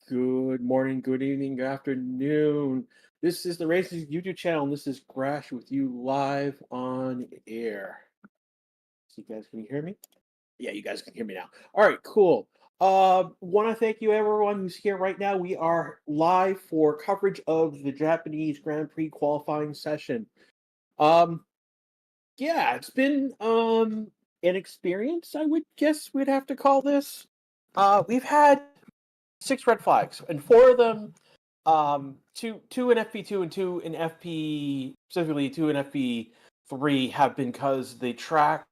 Good morning, good evening, good afternoon. This is the Races YouTube channel, and this is Grash with you live on air. So you guys can hear me? Yeah, you guys can hear me now. All right, cool. Want to thank you everyone who's here right now. We are live for coverage of the Japanese Grand Prix qualifying session. Um, yeah, it's been an experience, I would guess we'd have to call this. We've had six red flags, and four of them, two in FP2 and two in FP, specifically two in FP3, have been because the track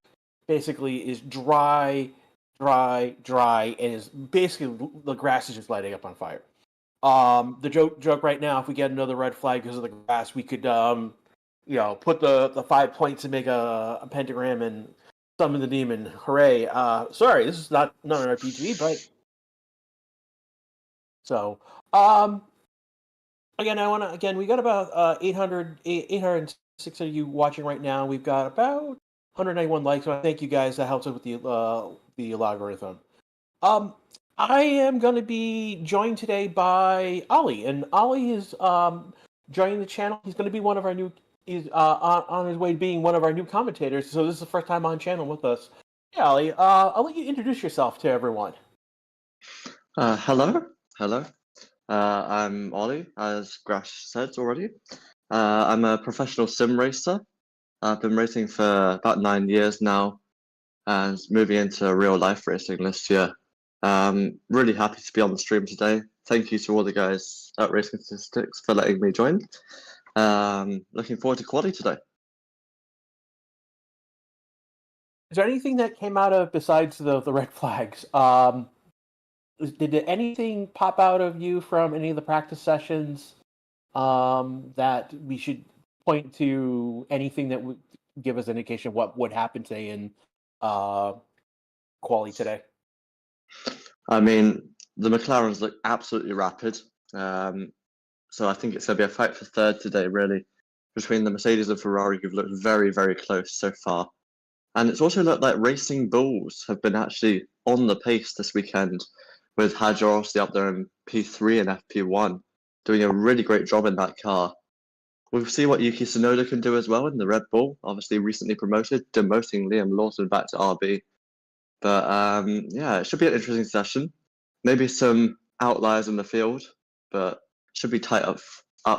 basically is dry, and is basically the grass is just lighting up on fire. The joke right now, if we get another red flag because of the grass, we could put the 5 points and make a pentagram and summon the demon. Hooray! Sorry, this is not an RPG, but so um again, we got about 806 of you watching right now. We've got about 191 likes. So I thank you guys. That helps us with the logarithm. Um, I am going to be joined today by Ollie, and Ollie is joining the channel. He's going to be one of our new. He's on his way to being one of our new commentators. So this is the first time on channel with us. Yeah, Ollie. I'll let you introduce yourself to everyone. Hello. I'm Ollie, as Grash said already. I'm a professional sim racer. I've been racing for about 9 years now and moving into real life racing this year. Really happy to be on the stream today. Thank you to all the guys at Racing Statistics for letting me join. Looking forward to Quali today. Is there anything that came out of besides the red flags? Did anything pop out of you from any of the practice sessions that we should point to? Anything that would give us an indication of what would happen today in uh, quali today? I mean, the McLarens look absolutely rapid. So I think it's going to be a fight for third today, really, between the Mercedes and Ferrari, who've looked very, very close so far. And it's also looked like Racing Bulls have been actually on the pace this weekend, with Hadjar obviously up there in P3 and FP1, doing a really great job in that car. We'll see what Yuki Tsunoda can do as well in the Red Bull, obviously recently promoted, demoting Liam Lawson back to RB. But yeah, it should be an interesting session. Maybe some outliers in the field, but should be tight up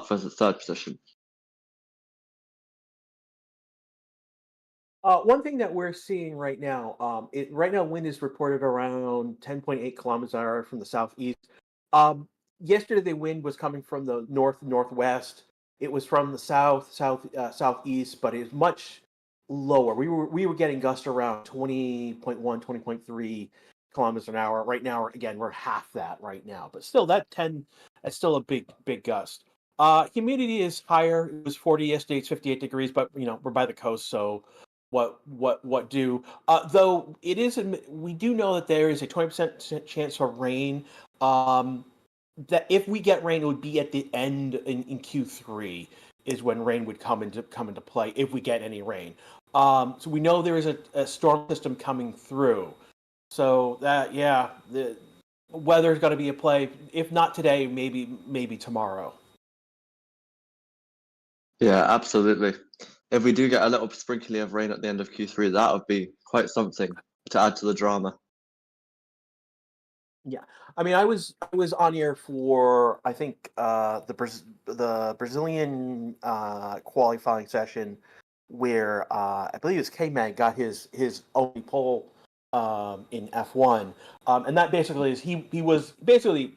for the third position. One thing that we're seeing right now, right now wind is reported around 10.8 kilometers an hour from the southeast. Yesterday the wind was coming from the northwest. It was from the southeast, but it was much lower. We were getting gusts around 20.1, 20.3 kilometers an hour. Right now, again, we're half that right now, but still that's still a big gust. Humidity is higher. It was 40 yesterday. It's 58 degrees, but we're by the coast, so what do though it is we do know that there is a 20% chance for rain. That if we get rain, it would be at the end in Q3 is when rain would come into play if we get any rain. So we know there is a storm system coming through. So that, yeah, the weather is going to be a play. If not today, maybe tomorrow. Yeah, absolutely. If we do get a little sprinkling of rain at the end of Q3, that would be quite something to add to the drama. Yeah, I mean, I was on here for I think the Brazilian qualifying session where I believe it was K-Man got his only pole in F1, and that basically is he was basically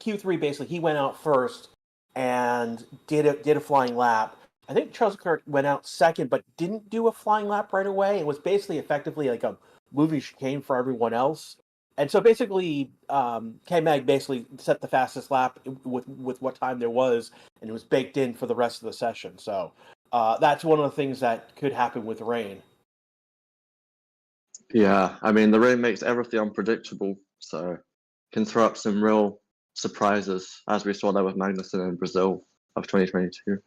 Q3. Basically, he went out first and did a flying lap. I think Charles Leclerc went out second, but didn't do a flying lap right away. It was basically effectively like a moving chicane for everyone else. And so basically, K Mag basically set the fastest lap with what time there was, and it was baked in for the rest of the session. So that's one of the things that could happen with rain. Yeah, I mean, the rain makes everything unpredictable, so can throw up some real surprises, as we saw that with Magnussen in Brazil of 2022.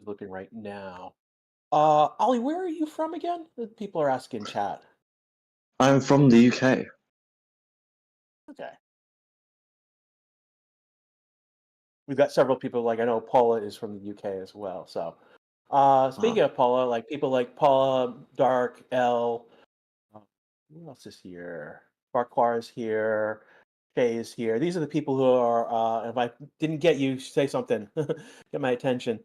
Looking right now, Ollie, where are you from again? People are asking chat. I'm from the UK. Okay. We've got several people, like I know Paula is from the UK as well. So, speaking Ah, of Paula, like people like Paula, Dark, L, uh, who else is here? Farquhar is here. Shay is here. These are the people who are. If I didn't get you, say something. Get my attention.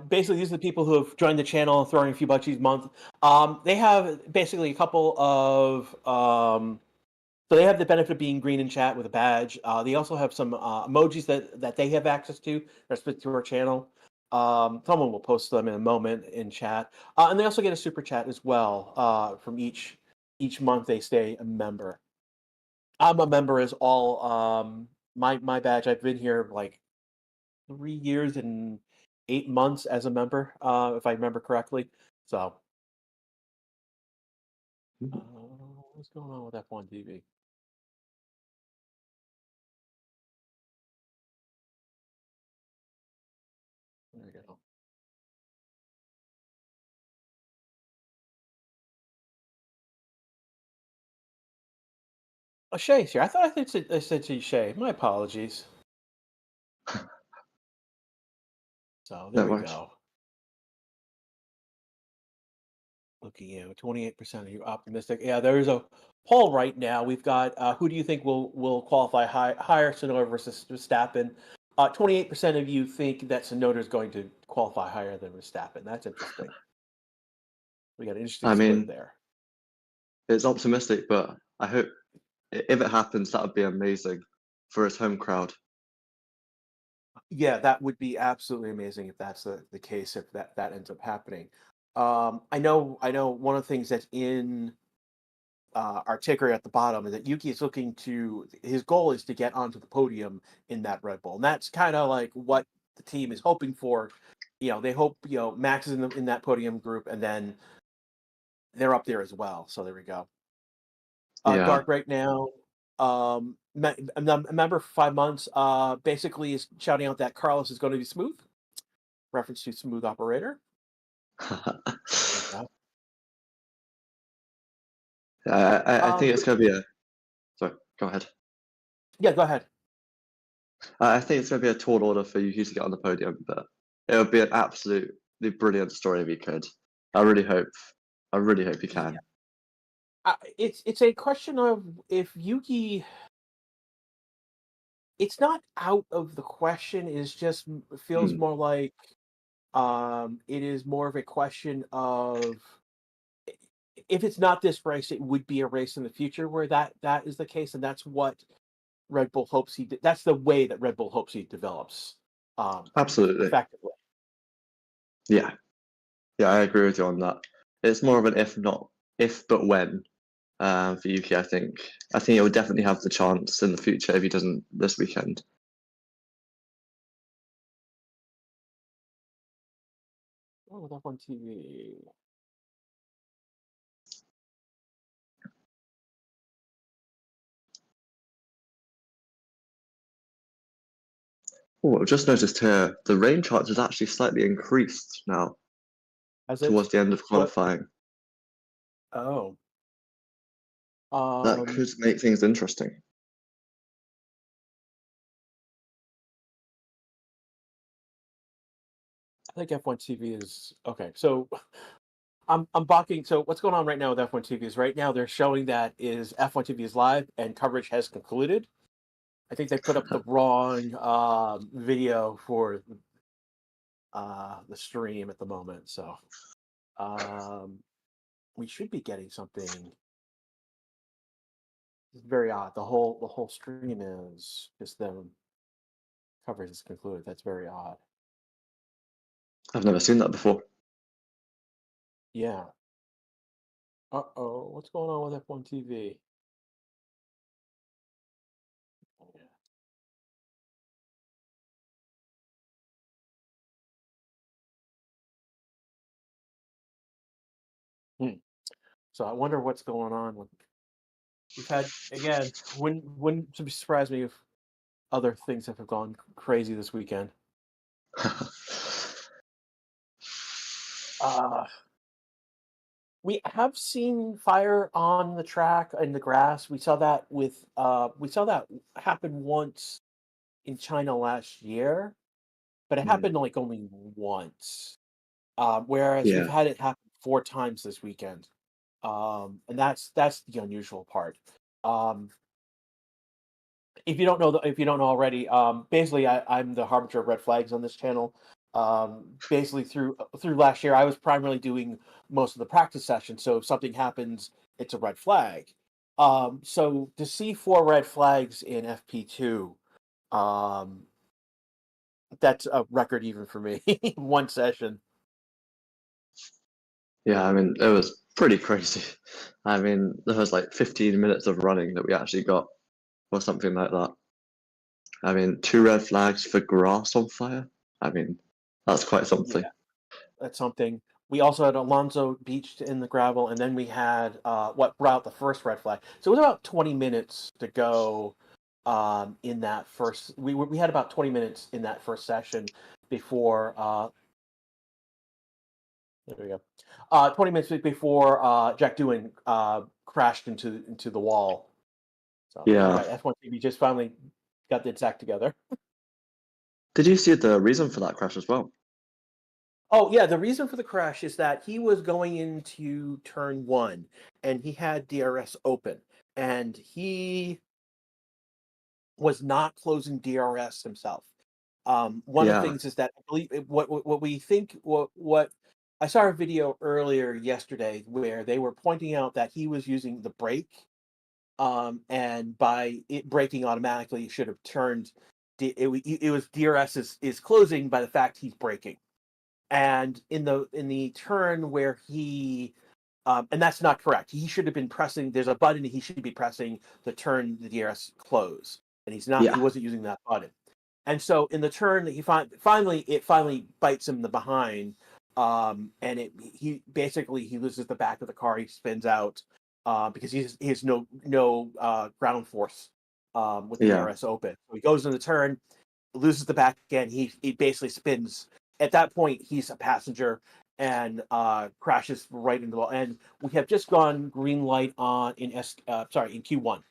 Basically, these are the people who have joined the channel and throwing a few bucks each month. They have basically a couple of. So they have the benefit of being green in chat with a badge. They also have some emojis that they have access to that's specific to our channel. Someone will post them in a moment in chat, and they also get a super chat as well from each month they stay a member. I'm a member as all. My badge. I've been here like 3 years and 8 months as a member, if I remember correctly. So, uh, what's going on with F1 TV? There you go. Oh, Shay's here. I thought I said to Shay. My apologies. So there no we worries. go. Looking at 28% of you optimistic. Yeah, there's a poll right now. We've got who do you think will qualify higher, Sonoda versus Verstappen? 28% of you think that Sonoda is going to qualify higher than Verstappen. That's interesting. We got an interesting I split mean, there. it's optimistic, but I hope if it happens, that would be amazing for his home crowd. Yeah, that would be absolutely amazing if that's the case, if that ends up happening. I know one of the things that's in our ticker at the bottom is that Yuki is looking to his goal is to get onto the podium in that Red Bull. And that's kind of like what the team is hoping for. They hope, Max is in that podium group and then they're up there as well. So there we go. Yeah. Dark right now. A member for 5 months basically is shouting out that Carlos is going to be smooth. Reference to smooth operator. There we go. I think But it's going to be a. Sorry, go ahead. yeah, go ahead. I think it's going to be a tall order for Yuki to get on the podium, but it would be an absolutely brilliant story if he could. I really hope. I really hope he Yeah. can. It's a question of if Yuki it's not out of the question, it's just feels Hmm, more like, it is more of a question of I if it's not this race, it would be a race in the future where that is the case, and that's what Red Bull hopes that's the way that Red Bull hopes he develops, absolutely. effectively. Yeah. Yeah, I agree with you on that. It's more of an if not if but when for Yuki. I think. I think it will definitely have the chance in the future if he doesn't this weekend. Oh, with F1 TV. Oh, I've just noticed here the rain charge has actually slightly increased now Has it? towards the end of What qualifying. oh, That could um, make things interesting. I think F1 TV is okay, so I'm balking. So what's going on right now with F1 TV is right now they're showing that is F1 TV is live and coverage has concluded. I think they put up the wrong video for the stream at the moment. So um, we should be getting something. It's very odd. The whole stream is just them coverage is concluded. That's very odd. I've never seen that before. Yeah. Uh-oh. What's going on with F1 TV? Oh, yeah. Hmm. So I wonder what's going on with. We've had again. Wouldn't surprise me if other things have gone crazy this weekend. Uh We have seen fire on the track in the grass. We saw that happen once in China last year, but it Mm, happened like only once. Whereas we've yeah, had it happen 4 times this weekend. And that's the unusual part. Um, if you don't know already, basically I'm the harbinger of red flags on this channel. Basically through last year, I was primarily doing most of the practice sessions. So if something happens, it's a red flag. So to see 4 red flags in FP2, um, that's a record even for me. One session. yeah. I mean, it was pretty crazy. I mean, there was like 15 minutes of running that we actually got, or something like that. I mean, 2 red flags for grass on fire. I mean, that's quite Yeah, something. that's something. We also had Alonso beached in the gravel, and then we had what brought out the first red flag. So it was about 20 minutes to go in that first. We had about 20 minutes in that first session before. There we go. 20 minutes before Jack Doohan crashed into the wall. So Yeah. right, F1 TV just finally got its act together. Did you see the reason for that crash as well? Oh yeah, the reason for the crash is that he was going into turn one and he had DRS open and he was not closing DRS himself. One of the Yeah. things is that I believe what we think what I saw a video earlier yesterday where they were pointing out that he was using the brake, and by it braking automatically, it should have turned. It was DRS is closing by the fact he's braking. And in the turn where he and that's not correct. He should have been pressing. There's a button he should be pressing to turn the DRS close, and he's not. He Yeah. wasn't using that button. And so in the turn that he finally bites him in the behind, and he basically he loses the back of the car. He spins out because he has no ground force with the Yeah. DRS open. So he goes in the turn, loses the back again. He basically spins. At that point, he's a passenger and crashes right into the wall. And we have just gone green light on in Q1.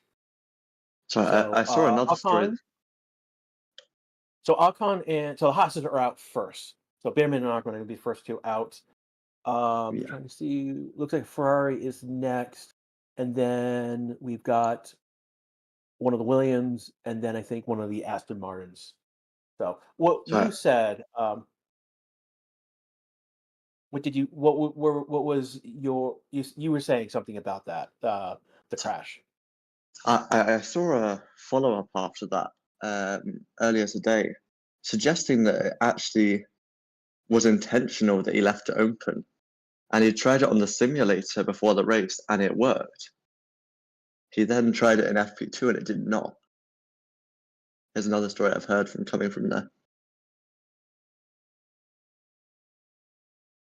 So So I saw another story. Ocon and so the Haas's are out first. So Bitterman and Ocon are going to be the first two out. Yeah. Trying to see. Looks like Ferrari is next, and then we've got one of the Williams, and then I think one of the Aston Martins. So what So you said, what did you what was your you were saying something about that the crash. I saw a follow up after that earlier today, suggesting that it actually was intentional that he left it open, and he tried it on the simulator before the race, and it worked. He then tried it in FP2, and it did not. There's another story I've heard from coming from there.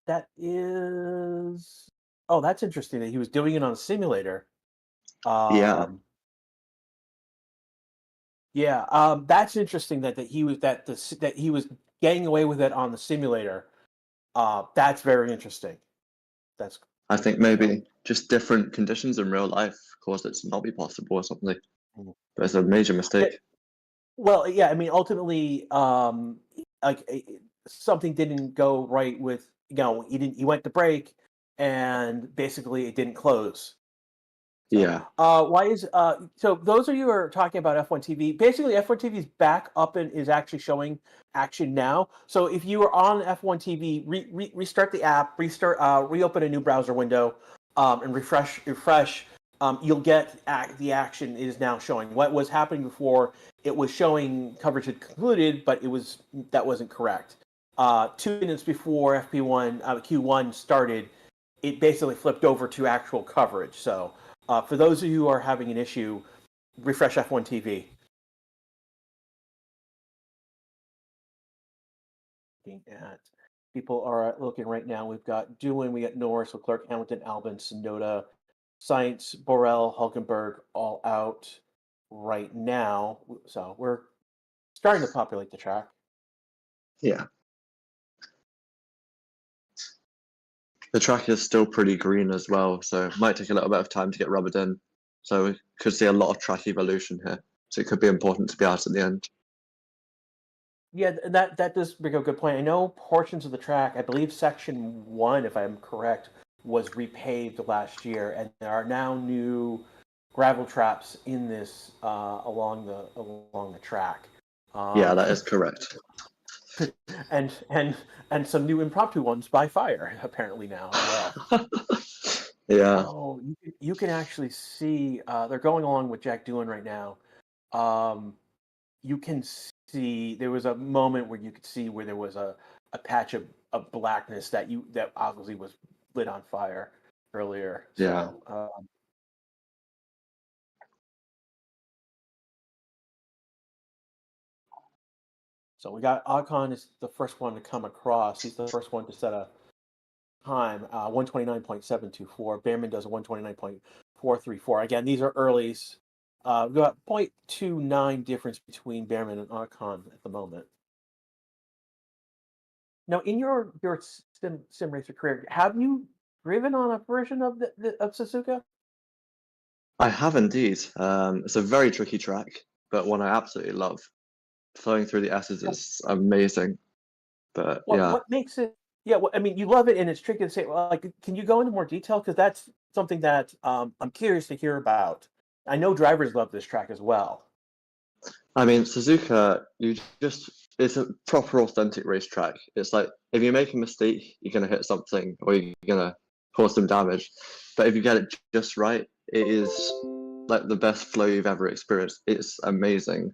That is oh, that's interesting that he was doing it on a simulator. Yeah, Um, yeah, that's interesting that he was that he was getting away with it on the simulator. That's very interesting. That's I think so. maybe just different conditions in real life caused it to not be possible or something. Mhm. But it's a major Yeah, mistake. well, yeah, I mean, ultimately, like something didn't go right with he went to break, and basically it didn't close. So, Yeah, why is so those of you who are talking about F1 TV, basically F1 TV is back up and is actually showing action now. So if you are on F1 TV, restart the app, reopen a new browser window, and refresh. You'll get the action is now showing. What was happening before? It was showing coverage had concluded, but that wasn't correct. 2 minutes before FP1 Q1 started, it basically flipped over to actual coverage. So. For those of you who are having an issue, refresh F1 TV. Looking at people are looking right now. We've got Doohan, we got Norris, Leclerc, Hamilton, Albon, Sonoda, Science, Borrell, Hulkenberg, all out right now. So we're starting to populate the track. yeah. The track is still pretty green as well, so it might take a little bit of time to get rubbered in. So we could see a lot of track evolution here. So it could be important to be out at the end. Yeah, that does bring up a good point. I know portions of the track, I believe section 1, if I'm correct, was repaved last year, and there are now new gravel traps in this along the track. Yeah, Um, that is correct. and some new impromptu ones by fire apparently now as well. Yeah, Oh, you can actually see they're going along with Jack doing right now. Um, you can see there was a moment where you could see where there was a patch of blackness that obviously was lit on fire earlier. yeah. So we got Ocon is the first one to come across. He's the first one to set a time, 129.724. Behrman does a 129.434. Again, these are earlies. We've got 0.29 difference between Behrman and Ocon at the moment. Now, in your sim racer career, have you driven on a version of of Suzuka? I have indeed. It's a very tricky track, but one I absolutely love. Flowing through the S's is amazing. But yeah, What makes it? Yeah, I mean, you love it, and it's tricky to say. Well, like, can you go into more detail? Because that's something that I'm curious to hear about. I know drivers love this track as well. I mean, Suzuka, it's a proper authentic racetrack. It's like if you make a mistake, you're going to hit something or you're going to cause some damage. But if you get it just right, it is like the best flow you've ever experienced. It's amazing.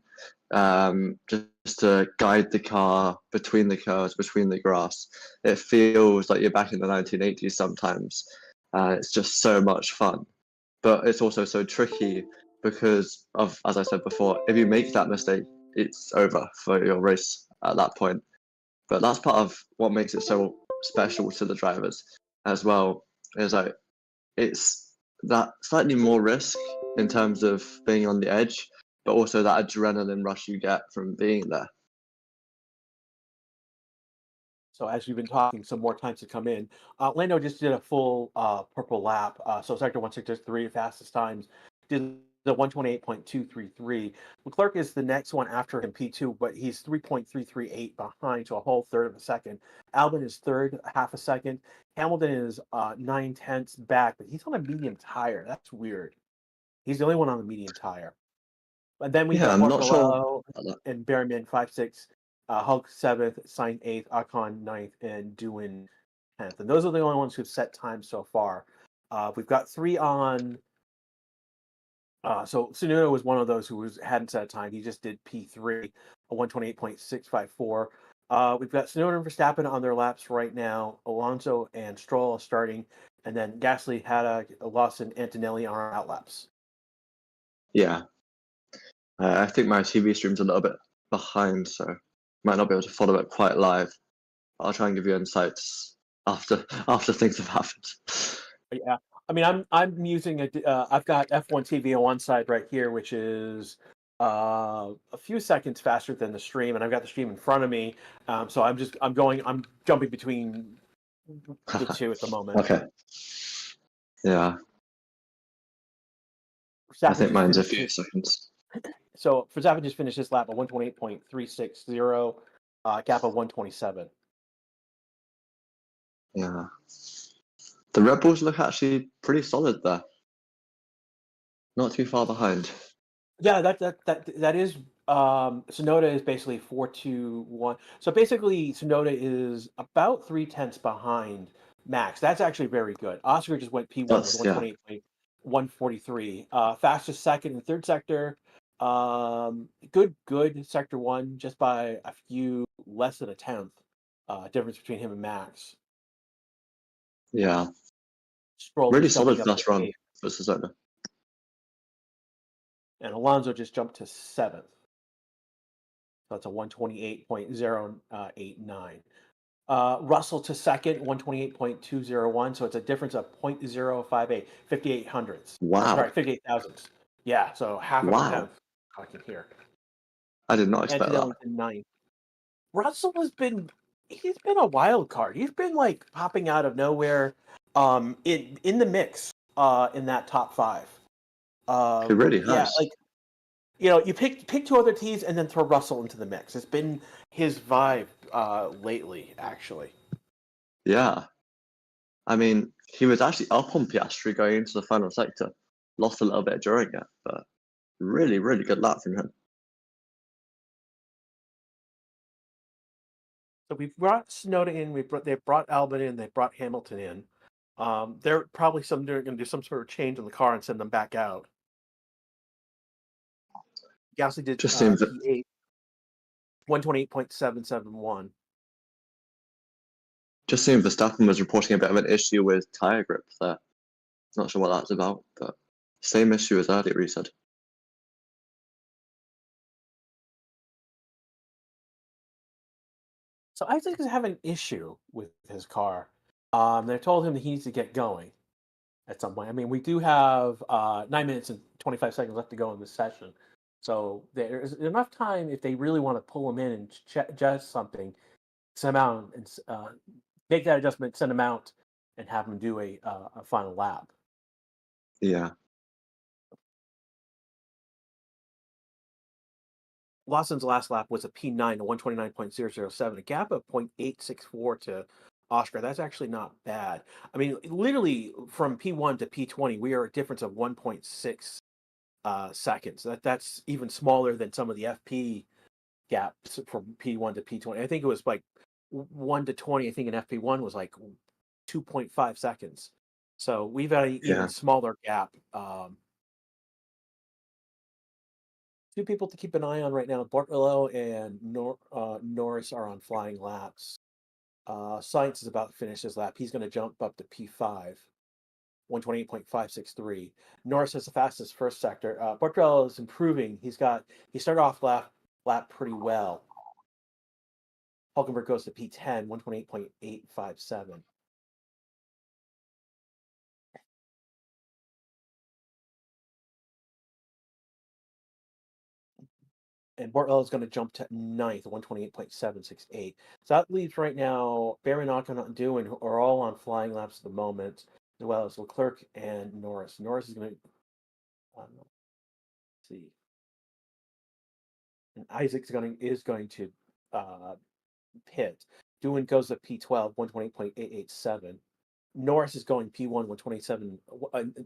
Just to guide the car between the curves, between the grass. It feels like you're back in the 1980s sometimes. It's just so much fun. But it's also so tricky because of, as I said before, if you make that mistake, it's over for your race at that point. But that's part of what makes it so special to the drivers as well. Is like it's that slightly more risk in terms of being on the edge, but also that adrenaline rush you get from being there. So as you've been talking, some more times to come in. Lando just did a full purple lap. So sector 163 fastest times did the 128.233. Leclerc is the next one after him, P2, but he's 3.338 behind, so a whole third of a second. Albon is third, half a second. Hamilton is 9/10 back, but he's on a medium tire. That's weird. He's the only one on the medium tire. And then we Yeah, got I'm not sure Mortallaro about that. and Berryman 5-6, Hulk 7th, Sainz 8th, Ocon 9th, and Doohan 10th. And those are the only ones who've set time so far. We've got 3 on. So Tsunoda was one of those who hadn't set a time. He just did P3, a 128.654. We've got Tsunoda and Verstappen on their laps right now. Alonso and Stroll are starting. And then Gasly, Haddock, Lawson, Antonelli are out laps. Yeah, I think my TV stream's a little bit behind, so might not be able to follow it quite live. I'll try and give you insights after things have happened. Yeah, I mean, I'm using I've got F1 TV on one side right here, which is a few seconds faster than the stream, and I've got the stream in front of me. So I'm jumping between the two at the moment. Okay. Yeah, I Verstappen think just mine's a finished few seconds. So Verstappen just finished his lap at 128.360, gap of 127. Yeah. The Red Bulls look actually pretty solid there. Not too far behind. Yeah, that is Sonoda is basically 4-2-1. So basically Sonoda is about 3/10 behind Max. That's actually very good. Oscar just went P1 with That's yeah. 128.143. Fastest second and third sector. Good sector 1 just by a few less than a tenth difference between him and Max. Yeah. Stroll Really just solid jumping up to first run 8th, for Suzuka. and Alonso just jumped to 7th. So that's a 128.089. Russell to second, 128.201. So it's a difference of 0.058, 58 hundredths. Or Wow. sorry, 58 thousandths. Yeah, so half of a Wow. tenth. I can hear. I did not expect that. Antonelli to ninth. Russell has been he's been a wild card. He's been like popping out of nowhere, in the mix, in that top five. He really Yeah, has. like you pick two other teams and then throw Russell into the mix. It's been his vibe lately, actually. Yeah. I mean, he was actually up on Piastri going into the final sector. Lost a little bit during it, but really, really good lap from him. So we brought Snowden in. They brought Albon in. They brought Hamilton in. They're probably going to do some sort of change in the car and send them back out. Gasly did Just seems that P8, 128.771. just seeing Verstappen was reporting a bit of an issue with tyre grip there. Not sure what that's about, but same issue as earlier, he said. So Isaac is having an issue with his car. They told him that he needs to get going at some point. I mean, we do have 9 minutes and 25 seconds left to go in this session. So there's enough time if they really want to pull him in and adjust something, send him out and make that adjustment, send him out, and have him do a final lap. Yeah. Lawson's last lap was a P9, a 129.007, a gap of 0.864 to Oscar. That's actually not bad. I mean, literally from P1 to P20, we are a difference of 1.6 seconds. That's even smaller than some of the FP gaps from P1 to P20. I think it was like 1 to 20. I think in FP1 was like 2.5 seconds. So we've got an even Yeah. smaller gap. Two people to keep an eye on right now. Bartolo and Norris are on flying laps. Science is about to finish his lap. He's going to jump up to P5, 128.563. Norris has the fastest first sector. Bartolo is improving. He started off lap pretty well. Hulkenberg goes to P10, 128.857. And Bartolo is going to jump to ninth, 128.768. So that leaves right now, Barry, Ocon, and Doohan are all on flying laps at the moment, as well as Leclerc and Norris. Norris is going to, see, and Isaac is going to pit. Doohan goes to P12, 128.887. Norris is going P1, 127.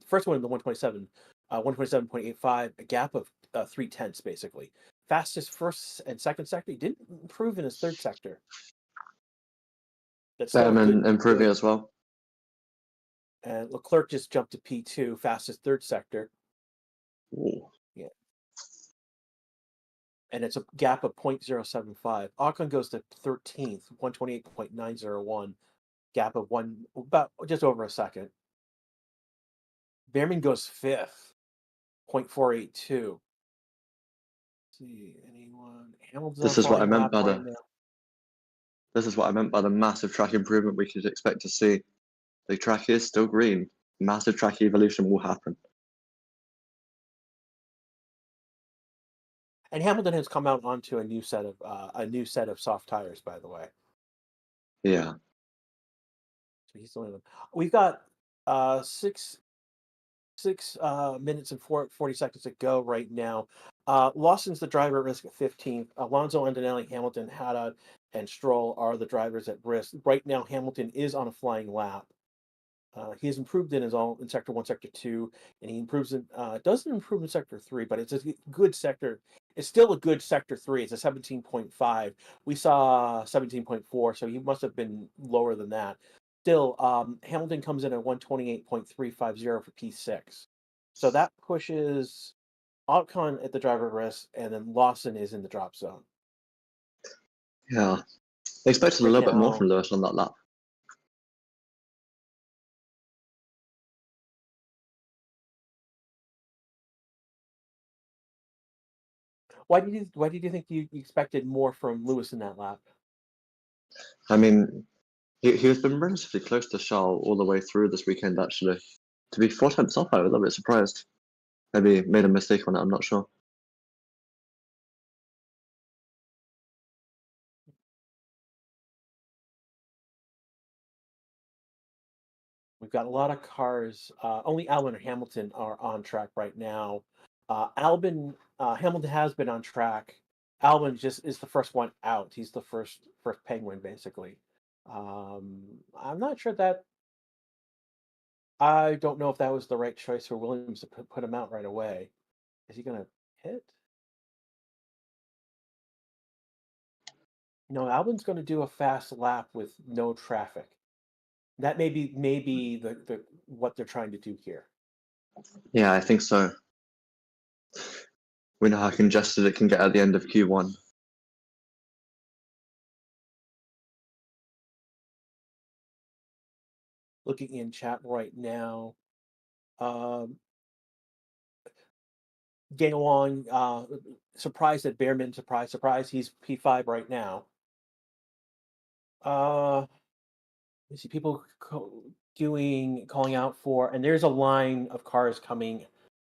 First one in the 127, 127.85, a gap of 3/10 basically. Fastest first and second sector. He didn't improve in his third sector. That's still a Behrman improving good. as well. And Leclerc just jumped to P2, fastest third sector. Ooh. Yeah. And it's a gap of 0.075. Ocon goes to 13th, 128.901, gap of about just over a second. Behrman goes 5th, 0.482. See anyone? Hamilton's on This is what I flying meant lap by right the now. this is what I meant by the massive track improvement we could expect to see. The track is still green. Massive track evolution will happen. And Hamilton has come out onto a new set of soft tires, by the way. Yeah. So he's the only one. We've got 6 minutes and 40 seconds to go right now. Lawson's the driver at risk at 15th. Alonso, Antonelli, Hamilton, Haddad, and Stroll are the drivers at risk. Right now, Hamilton is on a flying lap. He has improved in sector 1, sector 2, and he improves doesn't improve in sector 3, but it's a good sector. It's still a good sector 3. It's a 17.5. We saw 17.4, so he must have been lower than that. Still, Hamilton comes in at 128.350 for P6. So that pushes Ocon at the driver risk, and then Lawson is in the drop zone. Yeah. They expected a Right little bit more now, from Lewis on that lap. why did you think you expected more from Lewis in that lap? I mean, he has been relatively close to Charles all the way through this weekend, actually. To be 4 tenths off, I was a little bit surprised. Maybe made a mistake on it, I'm not sure. we've got a lot of cars. Only Albon and Hamilton are on track right now. Hamilton has been on track. Albon just is the first one out. He's the first penguin, basically. I'm not sure that. I don't know if that was the right choice for Williams to put him out right away. Is he going to hit? No, Albon's going to do a fast lap with no traffic. That may be the what they're trying to do here. Yeah, I think so. We know how congested it can get at the end of Q1. Looking in chat right now, um, getting along. Surprised that Behrman. Surprise, surprise. He's P5 right now. You see people calling out for, and there's a line of cars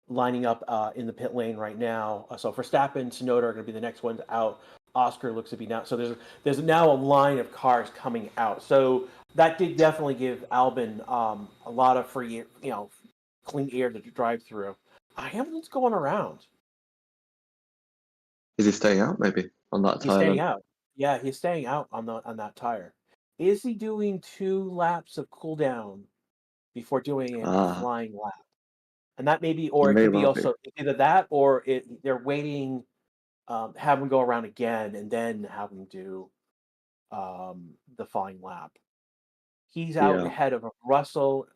lining up in the pit lane right now. So Verstappen, Tsunoda are going to be the next ones out. Oscar looks to be now. So there's now a line of cars coming out. So that did definitely give Albon a lot of free, clean air to drive through. Hamilton's going around. Is he staying out maybe on that He's tire staying then? out. Yeah, he's staying out on that tire. Is he doing 2 laps of cooldown before doing a Ah, flying lap? And that may be, he or it may could be well be. also either that, or they're waiting, have him go around again, and then have him do the flying lap. He's out Yeah. ahead of Russell.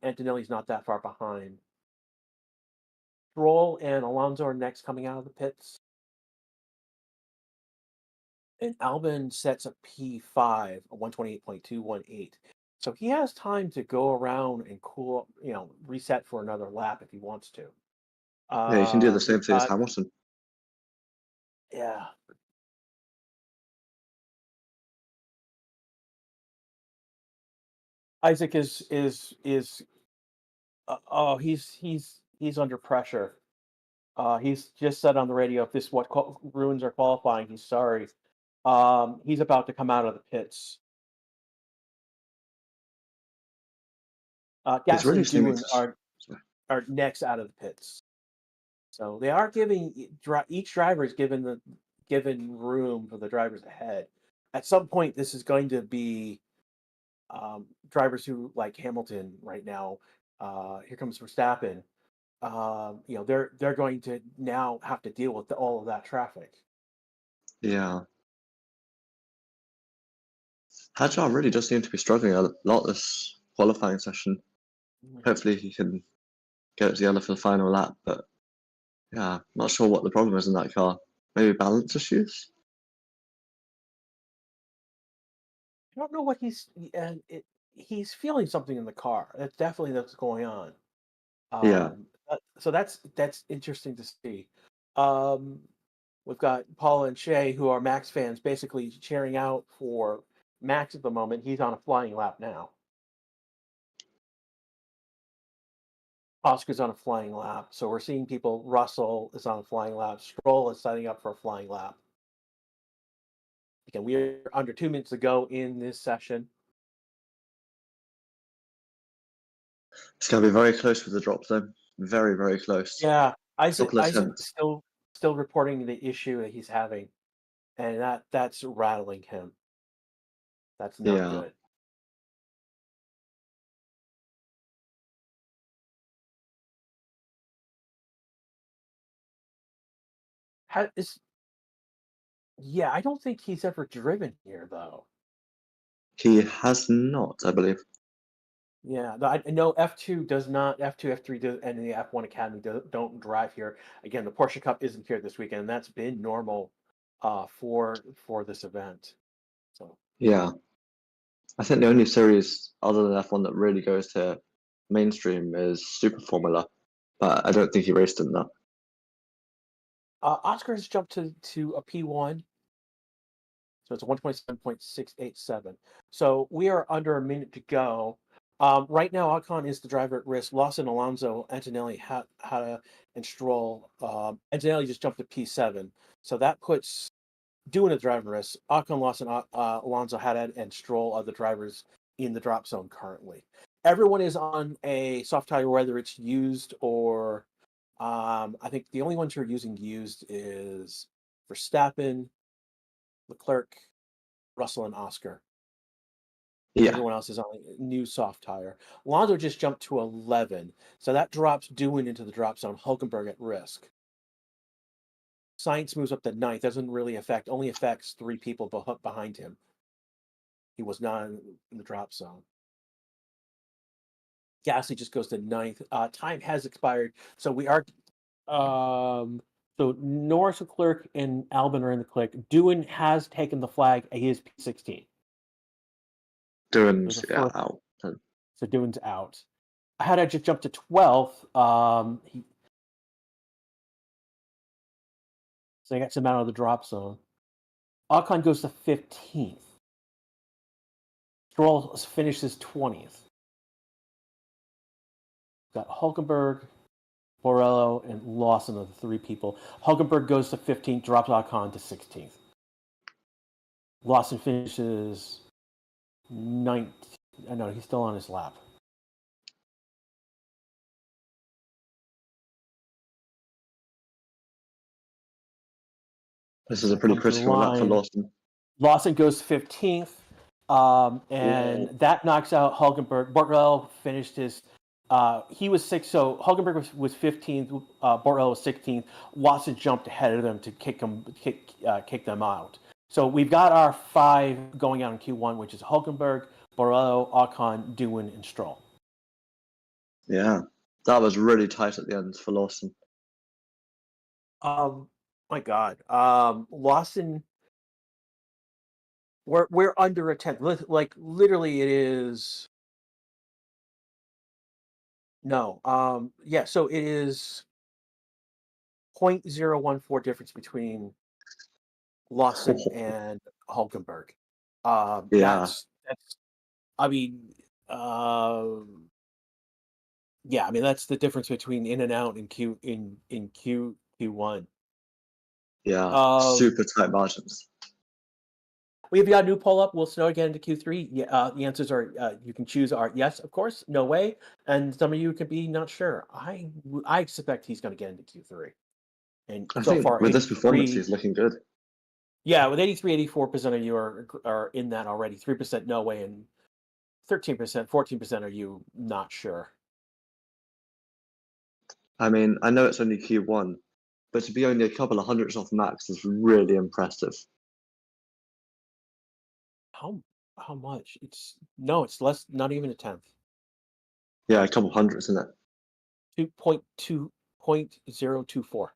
Antonelli's not that far behind. Stroll and Alonso are next coming out of the pits. And Albon sets a P5, a 128.218. So he has time to go around and reset for another lap if he wants to. Yeah, you can do the We've same thing as got, Hamilton. yeah. Isaac is oh, he's under pressure. He's just said on the radio, if this what ruins our qualifying, he's sorry. He's about to come out of the pits. It's Gasly really and seeming Doohan to. are next out of the pits. So they are giving each driver is given room for the drivers ahead. At some point, this is going to be drivers who like Hamilton right now. Here comes Verstappen. They're going to now have to deal with all of that traffic. Yeah. Hadjar really does seem to be struggling a lot this qualifying session. Hopefully he can get it together for the final lap, but yeah, not sure what the problem is in that car. Maybe balance issues? I don't know what he's feeling something in the car. That's definitely what's going on. Yeah. So that's interesting to see. Um, we've got Paula and Shay, who are Max fans, basically cheering out for Max at the moment. He's on a flying lap now. Oscar's on a flying lap. So we're seeing people. Russell is on a flying lap. Stroll is signing up for a flying lap. Again, we are under 2 minutes to go in this session. It's going to be very close with the drop zone. Very, very close. Yeah, Couple of Isaac tenths. still reporting the issue that he's having, and that's rattling him. That's not Yeah. good. Yeah, I don't think he's ever driven here though. He has not, I believe. Yeah, I know F2 does not, F2, F3 does, and the F1 Academy don't drive here. Again, the Porsche Cup isn't here this weekend, and that's been normal for this event. So Yeah. I think the only series other than F1 that really goes to mainstream is Super Formula, but I don't think he raced in that. Oscar has jumped to a P1. So it's a 127.687. So we are under a minute to go. Right now, Ocon is the driver at risk. Lawson, Alonso, Antonelli, Hatta, and Stroll. Antonelli just jumped to P7. So that puts doing a driver risk. Ocon, Lawson, Alonso, Hatta, and Stroll are the drivers in the drop zone currently. everyone is on a soft tire, whether it's used or I think the only ones who are using used is Verstappen, Leclerc, Russell, and Oscar. Yeah, Everyone else is on a new soft tire. Alonso just jumped to 11, so that drops Doohan into the drop zone. Hulkenberg at risk. Sainz moves up to ninth. Doesn't really only affects 3 people behind him. He was not in the drop zone. Gasly just goes to ninth. Time has expired, so we are. So Norris, Leclerc, and Albon are in the click. Doohan has taken the flag. He is P16. There's Duran's a first, out. so Doohan's out. Had I just jumped to 12th, so he gets him out of the drop zone. Ocon goes to 15th. Stroll finishes 20th. Got Hulkenberg, Borello, and Lawson are the 3 people. Hulkenberg goes to 15th, drops Ocon to 16th. Lawson finishes 19th. No, he's still on his lap. This is a pretty critical lap for Lawson. Lawson goes 15th, and that knocks out Hulkenberg. Borello finished his. He was 6th, so Hulkenberg was 15th. Borello was 16th. Lawson jumped ahead of them to kick them out. So we've got our 5 going out in Q1, which is Hulkenberg, Borello, Ocon, Doohan, and Stroll. Yeah, that was really tight at the end for Lawson. My God, Lawson. We're under a tenth. Like literally, it is. No, yeah. So it is 0.014 difference between Lawson and Hulkenberg. Yeah, That's. I mean, yeah. I mean, that's the difference between in and out in Q1. yeah, super tight margins. We've got a new poll up. Will Snow get into Q3? Yeah, the answers are you can choose are yes, of course, no way, and some of you could be not sure. I expect he's going to get into Q3, and I so think far, with this performance, 83. he's looking good. Yeah, with 84% of you are in that already. 3% no way, and 13%, 14% are you not sure. I mean, I know it's only Q1, but to be only a couple of hundredths off max is really impressive. How much? It's less, not even a tenth. Yeah, a couple hundredths, isn't it? 2.024.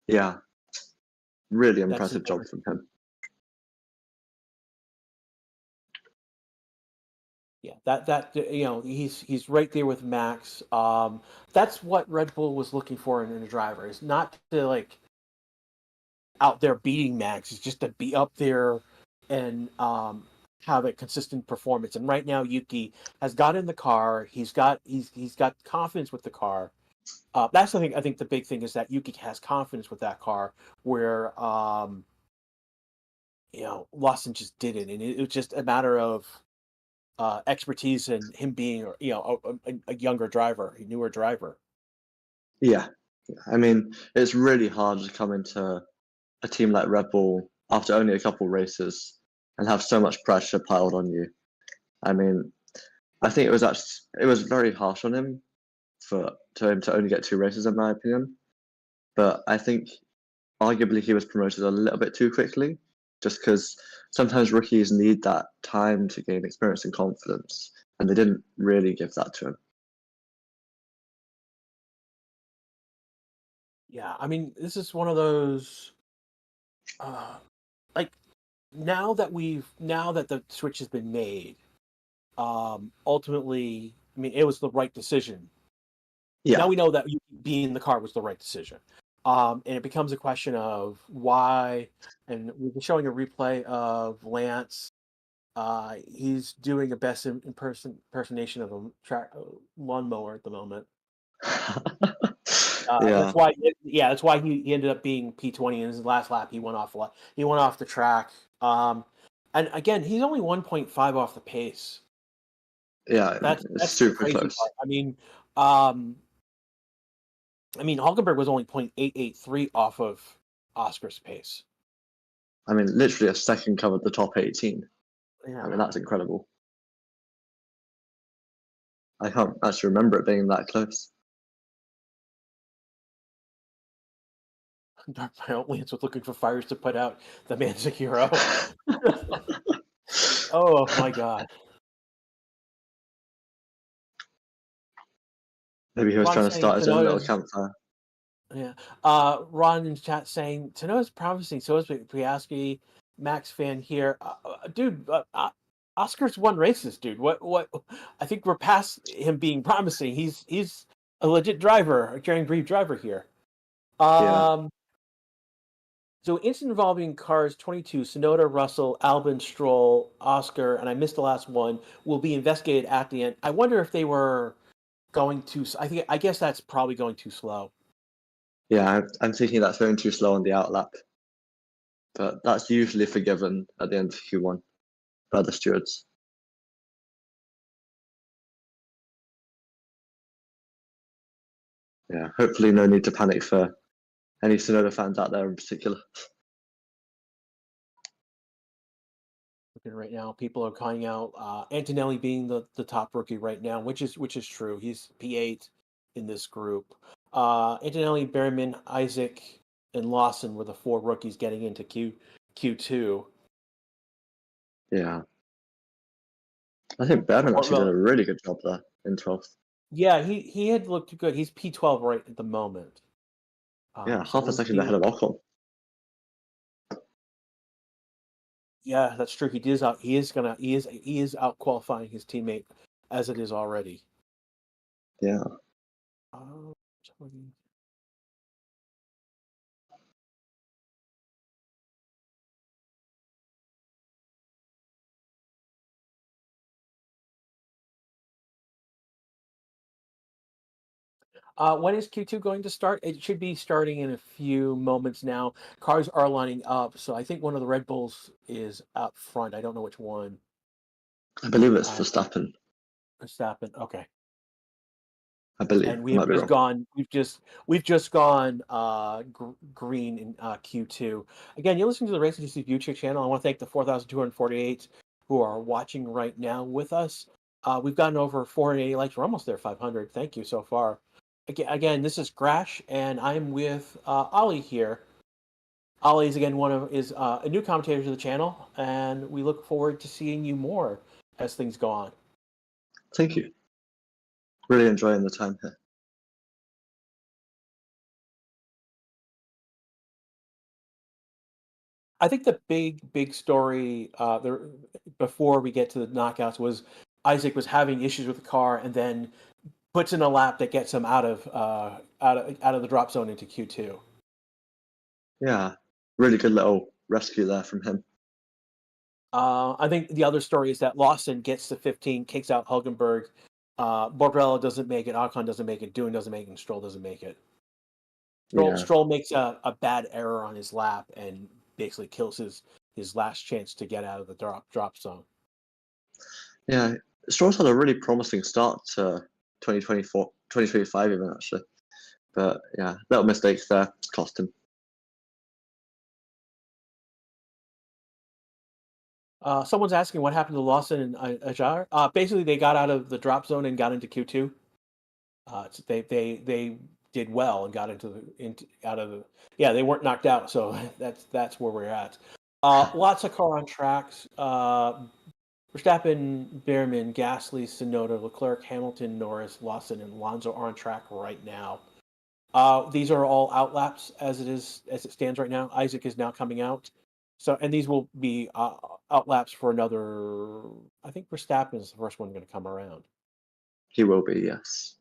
Yeah, really That's impressive job from him. Yeah, that he's right there with Max. That's what Red Bull was looking for in a driver. Is not to like out there beating Max. It's just to be up there and have a consistent performance. And right now, Yuki has got in the car. He's got confidence with the car. That's the thing. I think the big thing is that Yuki has confidence with that car, where Lawson just didn't, and it was just a matter of expertise and him being a younger driver, a newer driver. Yeah, I mean, it's really hard to come into a team like Red Bull after only a couple races and have so much pressure piled on you. I mean, I think it was very harsh on him to him to only get 2 races, in my opinion. But I think arguably he was promoted a little bit too quickly, just because sometimes rookies need that time to gain experience and confidence, and they didn't really give that to him. Yeah, I mean, this is one of those like now that the switch has been made, ultimately, I mean, it was the right decision. Yeah. Now we know that being in the car was the right decision. And it becomes a question of why, and we've been showing a replay of Lance. He's doing a best impersonation of a lawnmower at the moment. Yeah. That's why he ended up being P20 in his last lap. He went off the track. And again, he's only 1.5 off the pace. Yeah, it's That's the super crazy part. close. Um, I mean, Hulkenberg was only 0.883 off of Oscar's pace. I mean, literally a second covered the top 18. I mean, Yeah. that's incredible. I can't actually remember it being that close. Dark Violent Lance was looking for fires to put out the Mantic Hero. Oh my god. Maybe he was Ron trying to saying start his own little Tsunoda's campfire. yeah. Ron in chat saying Tsunoda's promising. So is Piastri. Max fan here, dude. Oscar's won races, dude. What? I think we're past him being promising. He's a legit driver, a Grand Prix driver here. Yeah, So incident involving cars 22, Sonoda, Russell, Albin, Stroll, Oscar, and I missed the last one, will be investigated at the end. I wonder if they were going too. I guess that's probably going too slow. yeah. I'm thinking that's going too slow on the outlap, but that's usually forgiven at the end of Q1 by the stewards. Yeah, hopefully no need to panic for any Sonoda fans out there in particular. Looking right now, people are calling out Antonelli being the top rookie right now, which is true. He's P8 in this group. Antonelli, Berryman, Isaac, and Lawson were the four rookies getting into Q2. Yeah, I think Berman Or, actually did well, a really good job there in 12th. yeah, he had looked good. He's P12 right at the moment. Yeah, So half a we'll second see. ahead of Ocon. Yeah, that's true. He is out qualifying his teammate as it is already. Yeah, Uh, when is Q2 going to start? It should be starting in a few moments now. Cars are lining up, so I think one of the Red Bulls is up front. I don't know which one. I believe it's Uh, Verstappen. Verstappen. Okay. I believe And I might be wrong. we've just gone green in Q2. Again, you're listening to the Racing GC YouTube channel. I want to thank the 4,248 who are watching right now with us. We've gotten over 480 likes. We're almost there, 500. Thank you so far. Again, this is Grash, and I'm with Ollie here. Ollie is again is a new commentator to the channel, and we look forward to seeing you more as things go on. Thank you. Really enjoying the time here. I think the big story there before we get to the knockouts was Isaac was having issues with the car and then puts in a lap that gets him out of the drop zone into Q2. Yeah, really good little rescue there from him. I think the other story is that Lawson gets to 15, kicks out Hulkenberg. Borrello doesn't make it. Ocon doesn't make it. Doohan doesn't make it. And Stroll doesn't make it. Stroll, Yeah, Stroll makes a bad error on his lap and basically kills his last chance to get out of the drop zone. yeah. Stroll's had a really promising start to 2024, 2025 even actually. But yeah, little mistakes there cost him. Someone's asking what happened to Lawson and Ajar. Basically, they got out of the drop zone and got into Q2. They did well and got into out of the yeah, they weren't knocked out, so that's where we're at. Lots of car on tracks. Verstappen, Behrman, Gasly, Tsunoda, Leclerc, Hamilton, Norris, Lawson, and Alonso are on track right now. These are all outlaps as it stands right now. Isaac is now coming out. So, and these will be outlaps for another. I think Verstappen is the first one going to come around. He will be, yes.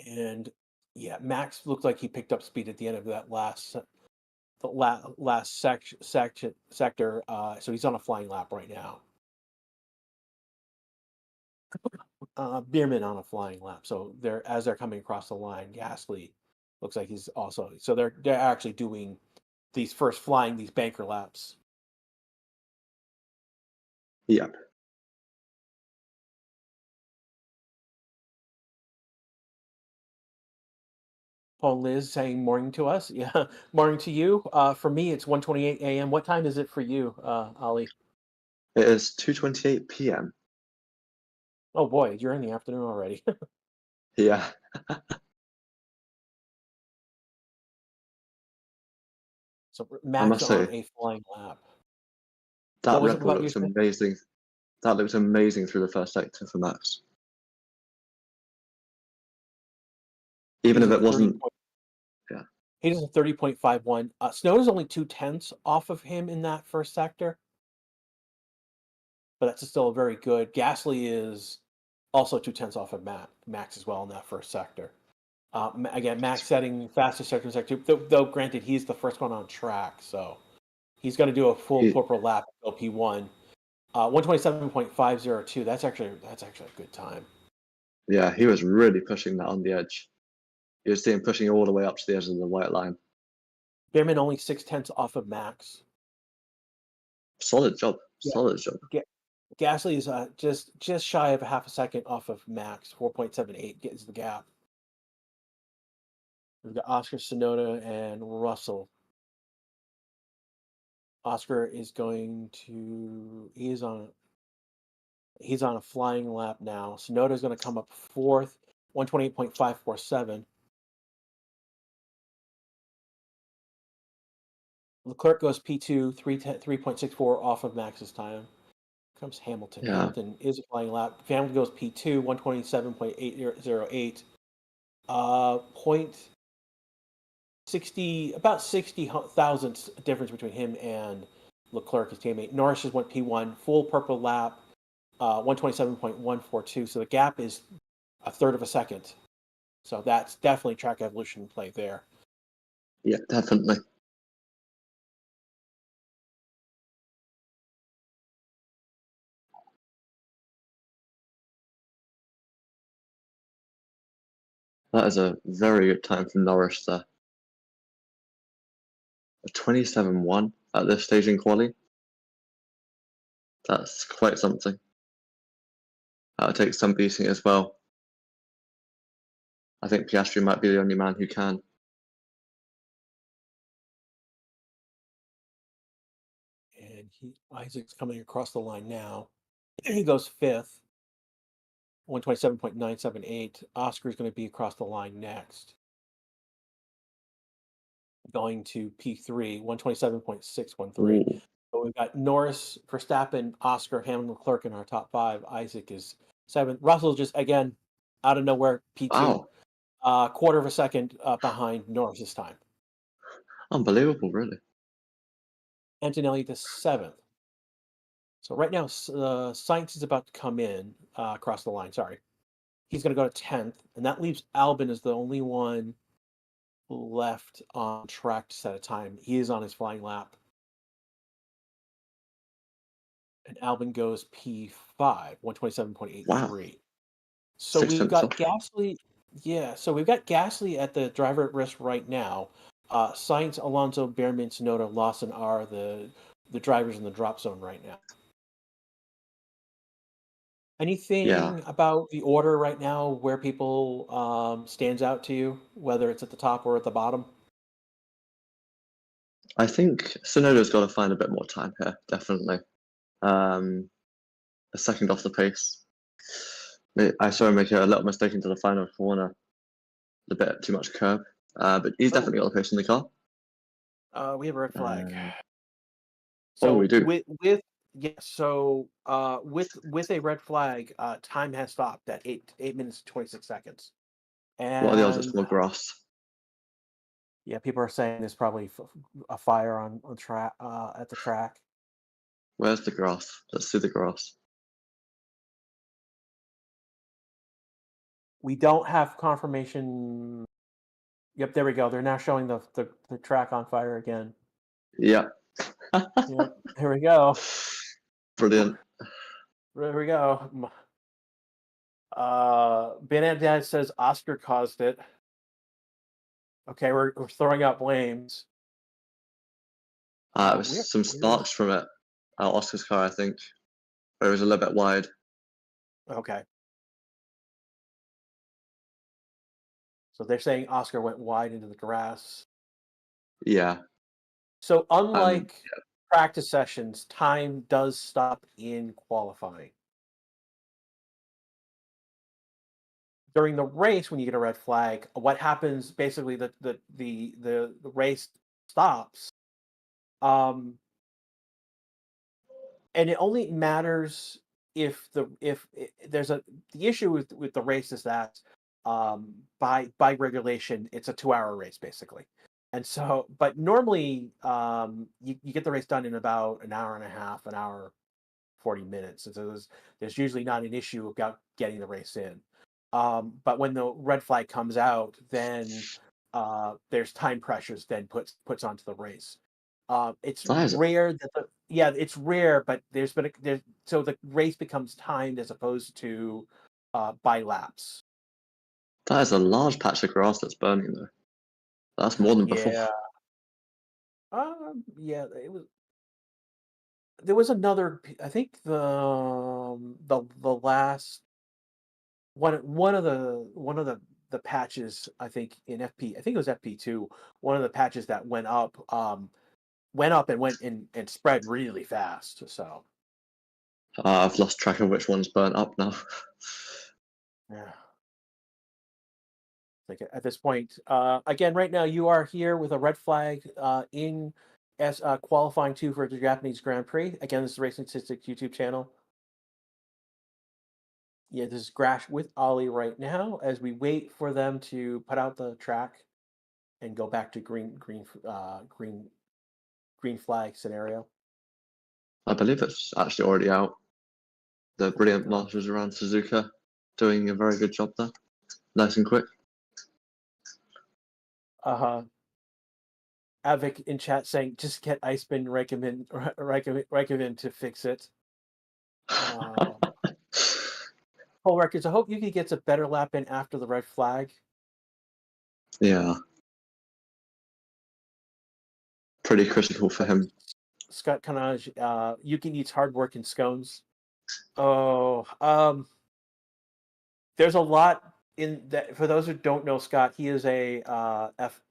And yeah, Max looked like he picked up speed at the end of that last sector. So he's on a flying lap right now. Bierman on a flying lap. So they're coming across the line. Gasly looks like he's also. So they're actually doing these banker laps. Yep. Paul Liz saying morning to us. Yeah, morning to you. For me, it's 1:28 a.m. What time is it for you, Ali? It is 2:28 p.m. Oh boy, you're in the afternoon already. Yeah, So I Max must on say a flying lap. What that was it Red Bull about you looks said? amazing. That looks amazing through the first sector for Max. He Even was if a it 30 wasn't, point. yeah, He was a 30.51. Snowder's only 2/10 off of him in that first sector, but that's still very good. Gasly is also 2/10 off of Max as well in that first sector. Again, Max setting fastest sector in sector two, though granted he's the first one on track, so he's going to do a full he, corporate lap at LP1. 127.502. That's actually a good time. yeah, he was really pushing that on the edge. You would see him pushing all the way up to the edge of the white line. Bierman only 6/10 off of Max. Solid job, Yeah, solid job. Gasly is just shy of a half a second off of Max. 4.78 gets the gap. We've got Oscar, Sonoda, and Russell. Oscar is going to. He's on a flying lap now. Sonoda is going to come up fourth. 128.547. Leclerc goes P2, 3.64 off of Max's time. Comes Hamilton. Yeah, Hamilton is a flying lap. Hamilton goes P2, 127.808. Point 60, about 60 thousandths difference between him and Leclerc, his teammate. Norris just went P1, full purple lap, 127.142. So the gap is a third of a second. So that's definitely track evolution play there. yeah, definitely. That is a very good time from Norris there. A 27-1 at this stage in quali. That's quite something. That'll take some beating as well. I think Piastri might be the only man who can. And Isaac's coming across the line now. He goes fifth, 127.978. Oscar's going to be across the line next. Going to P3, 127.613. Ooh, So we've got Norris, Verstappen, Oscar, Hamilton, Leclerc in our top five. Isaac is seventh. Russell's just, again, out of nowhere, P2, wow, quarter of a second behind Norris's time. unbelievable, really. Antonelli to seventh. So right now, Sainz is about to come in across the line. Sorry. He's going to go to 10th, and that leaves Albon as the only one left on track to set a time. He is on his flying lap. And Albon goes P5, Wow, 127.83. So 6 tenths off. we've got Gasly at the driver at risk right now. Sainz, Alonso, Behrman, Tsunoda, Lawson are the drivers in the drop zone right now. Yeah, Anything about the order right now where people stands out to you, whether it's at the top or at the bottom? I think Sonoda's got to find a bit more time here, definitely. A second off the pace. I saw him make a little mistake into the final corner, a bit too much curb, but he's Oh, definitely got the pace in the car. we have a red flag. Oh, we So do. with a red flag, time has stopped at 8 minutes 26 seconds. What are the odds it's And more grass? yeah, people are saying there's probably a fire on track at the track. Where's the grass? Let's see the grass. We don't have confirmation. Yep, there we go. They're now showing the track on fire again. Yeah. Yep, here we go. Brilliant. There we go. Benadad says Oscar caused it. Okay, we're throwing out blames. It was some Where's sparks from it. Oscar's car, I think. It was a little bit wide. Okay. So they're saying Oscar went wide into the grass. Yeah. So And unlike practice sessions, time does stop in qualifying. During the race, when you get a red flag, what happens basically the race stops. Um, and it only matters if there's the issue with the race is that by regulation it's a 2 hour race basically, and so but normally you get the race done in about an hour and a half, an hour 40 minutes, and so there's usually not an issue about getting the race in. But when the red flag comes out, then there's time pressures then puts onto the race. It's that is rare that it's rare, but there's so the race becomes timed as opposed to by laps. that is a large patch of grass that's burning though. That's more than before. Yeah, yeah. There was another. I think the last one of the patches, I think in FP, I think it was FP2. One of the patches that went up and and spread really fast. So I've lost track of which one's burnt up now. yeah, like at this point, again, right now you are here with a red flag in as qualifying two for the Japanese Grand Prix. Again, this is Racing Statistics YouTube channel. Yeah, this is Grash with Ollie right now as we wait for them to put out the track and go back to green flag scenario. I believe it's actually already out. The brilliant marshals around Suzuka doing a very good job there. Nice and quick. Uh-huh. Avik in chat saying, just get Iceman Reykjavik to fix it. Whole records. I hope Yuki gets a better lap in after the red flag. Yeah. Pretty critical for him. Scott Kanaj, Yuki needs hard work and scones. Oh, there's a lot in that. For those who don't know Scott, he is a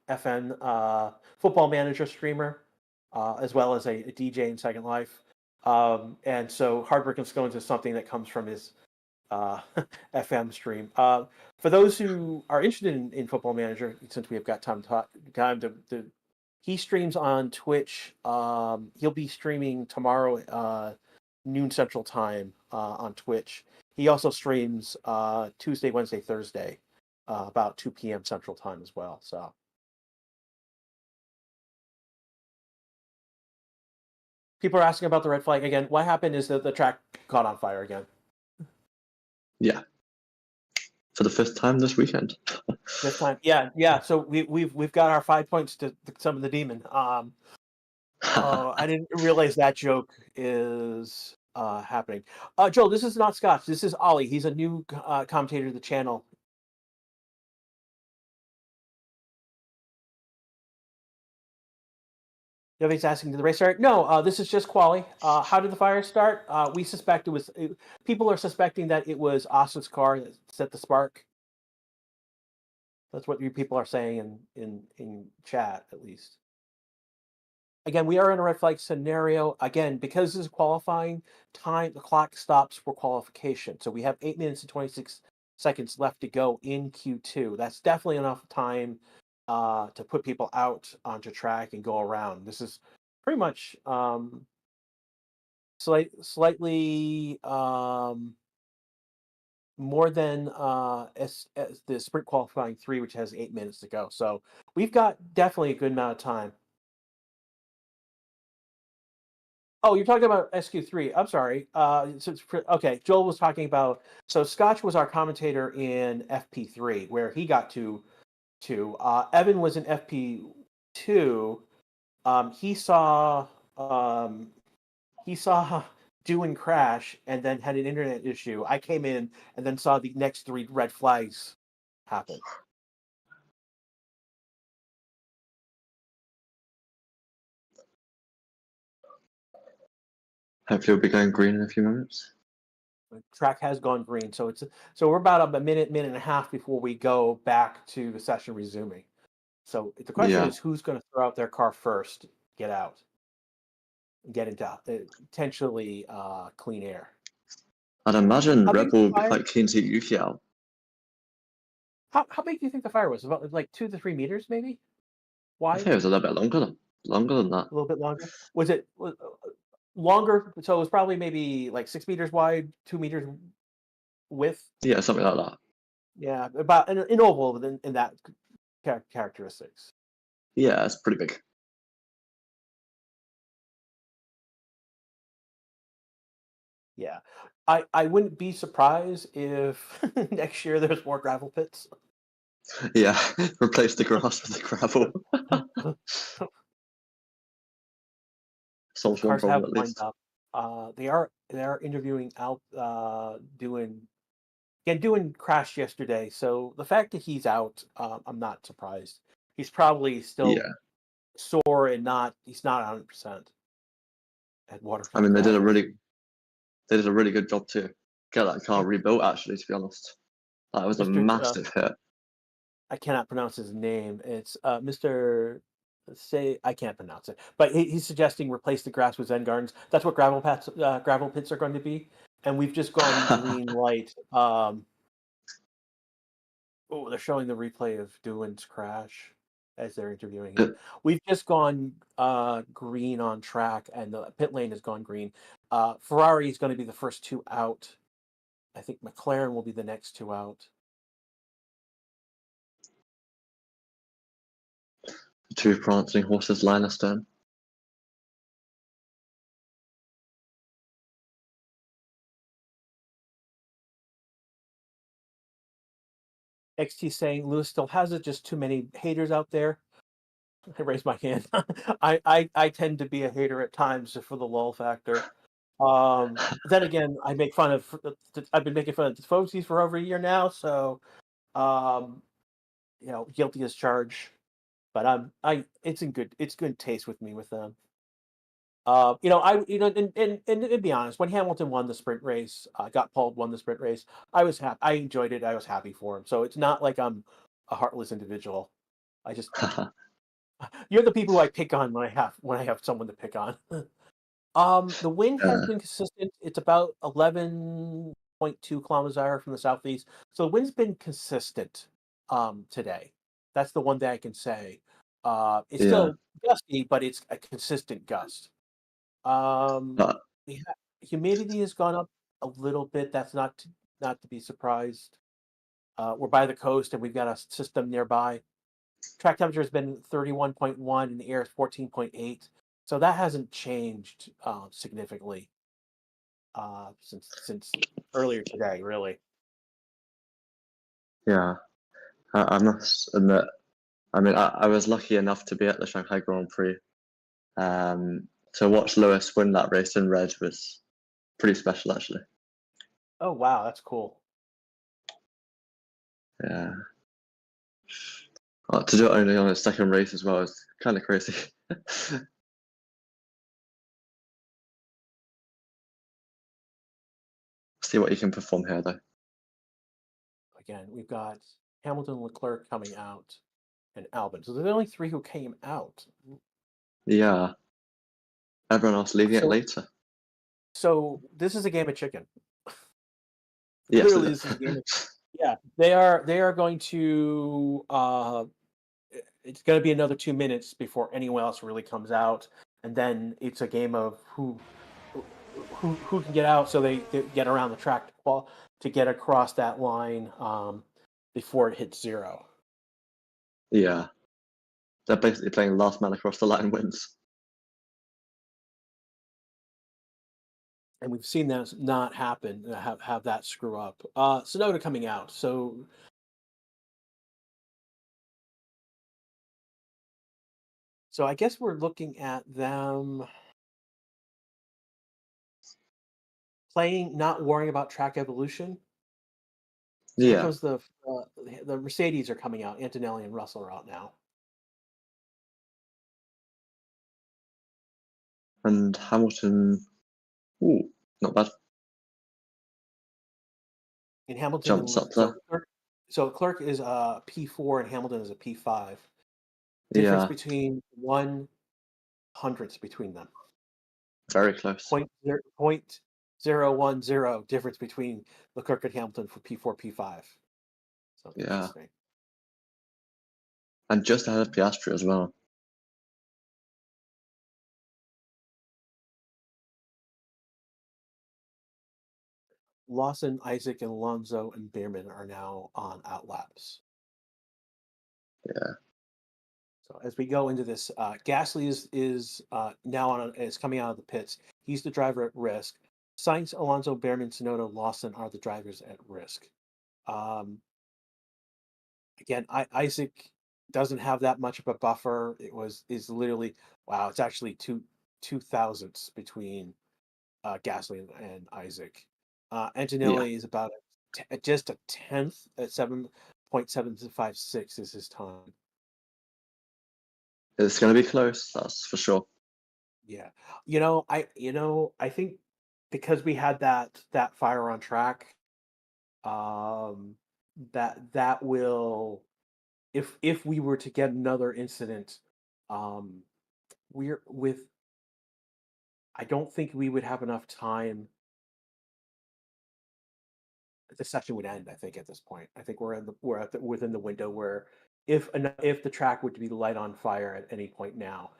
FN football manager streamer, as well as a DJ in Second Life. And so hard work and scones is something that comes from his FM stream. For those who are interested in Football Manager, since we have got time to he streams on Twitch. He'll be streaming tomorrow, noon Central Time, on Twitch. He also streams Tuesday, Wednesday, Thursday, about 2 p.m. Central Time as well. So. People are asking about the red flag again. What happened is that the track caught on fire again. Yeah. For the fifth time this weekend. This time, yeah. So we've got our 5 points to summon the demon. I didn't realize that joke is happening. Joel, this is not Scotch. This is Ollie. He's a new commentator to the channel. Nobody's asking, did the race start? No, this is just Quali. How did the fire start? We suspect people are suspecting that it was Austin's car that set the spark. That's what you people are saying in chat, at least. Again, we are in a red flag scenario. Again, because this is qualifying time, the clock stops for qualification. So we have 8 minutes and 26 seconds left to go in Q2. That's definitely enough time to put people out onto track and go around. This is pretty much slightly more than as the sprint qualifying 3, which has 8 minutes to go. So we've got definitely a good amount of time. Oh, you're talking about SQ3. I'm sorry. Okay, Joel was talking about. So Scotch was our commentator in FP3, where he got to. Evan was in FP2. He saw. He saw Dewin crash and then had an internet issue. I came in and then saw the next 3 red flags happen. Hopefully, we'll be going green in a few minutes. Track has gone green, so we're about a minute and a half before we go back to the session resuming. So the question Yeah, is, who's going to throw out their car first, get out, and get into potentially clean air? I'd imagine How big Red is Bull the would be fire? quite keen to get Yuki out. How big do you think the fire was? About like 2 to 3 meters, maybe I wide, think it was a little bit longer than that. a little bit longer. Was it longer? So it was probably maybe like 6 meters wide, 2 meters width. Yeah, something like that. Yeah, about an oval in that characteristics. Yeah, it's pretty big. Yeah. I wouldn't be surprised if next year there's more gravel pits. Yeah, replace the grass with the gravel. The Solves one cars have problem at lined least. up. They are interviewing out doing Crash yesterday. So the fact that he's out, I'm not surprised. He's probably still Yeah, sore and he's not 100% at I waterfall mean gravel. they did a really good job to get that car rebuilt. Actually, to be honest, that was a Mr. massive hit. I cannot pronounce his name. It's Mr. Say I can't pronounce it, but he's suggesting replace the grass with Zen gardens. That's what gravel pits are going to be, and we've just gone green light. Oh, they're showing the replay of Doohan's crash as they're interviewing him. We've just gone green on track, and the pit lane has gone green. Ferrari is going to be the first two out. I think McLaren will be the next two out. Two prancing horses line astern. XT saying Lewis still has it, just too many haters out there. I raise my hand. I tend to be a hater at times for the lull factor. Then again, I've been making fun of the Fogies for over a year now, so um, guilty as charged. But it's good taste with me with them. And to be honest, when Hamilton won the sprint race, got Paul won the sprint race, I was happy. I enjoyed it. I was happy for him. So it's not like I'm a heartless individual. I just you're the people who I pick on when I have someone to pick on. The wind has uh, been consistent. It's about 11.2 kilometers an hour from the southeast. So the wind's been consistent today. That's the one thing I can say. It's yeah, still gusty, but it's a consistent gust. Um, uh, humidity has gone up a little bit. That's not to be surprised. We're by the coast and we've got a system nearby. Track temperature has been 31.1 and the air is 14.8. So that hasn't changed significantly since earlier today, really. yeah. I must admit, I mean, I was lucky enough to be at the Shanghai Grand Prix. To watch Lewis win that race in red was pretty special, actually. Oh wow, that's cool. Yeah. To do it only on his second race as well is kind of crazy. See what he can perform here, though. Again, we've got Hamilton, Leclerc coming out, and Albon. So there's only three who came out. Yeah. Everyone else leaving it So later. so this is a game of chicken. Yes, it Literally, is. this is a game of yeah. They are going to it's going to be another 2 minutes before anyone else really comes out, and then it's a game of who can get out so they get around the track to get across that line before it hits zero. Yeah. They're basically playing last man across the line wins. And we've seen that not happen, have that screw up. Sonoda coming out, so I guess we're looking at them playing, not worrying about track evolution. So here Yeah. comes the Mercedes are coming out. Antonelli and Russell are out now. And Hamilton, ooh, not bad. And Hamilton jumps and up there. So Clerk is a P4 and Hamilton is a P5. Difference Yeah, between 1/100th between them. very close. Point zero one zero difference between Leclerc and Hamilton for P4, P5. So Yeah, interesting. and just ahead of Piastri as well. Lawson, Isaac, and Alonso and Beerman are now on outlaps. Yeah, So as we go into this, Gasly is now is coming out of the pits. He's the driver at risk. Sainz, Alonso, Behrman, Tsunoda, Lawson are the drivers at risk. Um, Again, Isaac doesn't have that much of a buffer. Is literally wow. It's actually two thousandths between Gasly and Isaac. yeah, Antonelli is about just a tenth at 7.756 is his time. it's going to be close. That's for sure. Yeah. I think because we had that fire on track, um, that will if we were to get another incident, um, we're with I don't think we would have enough time. The session would end. I think at this point, I think within the window where if the track would be light on fire at any point now.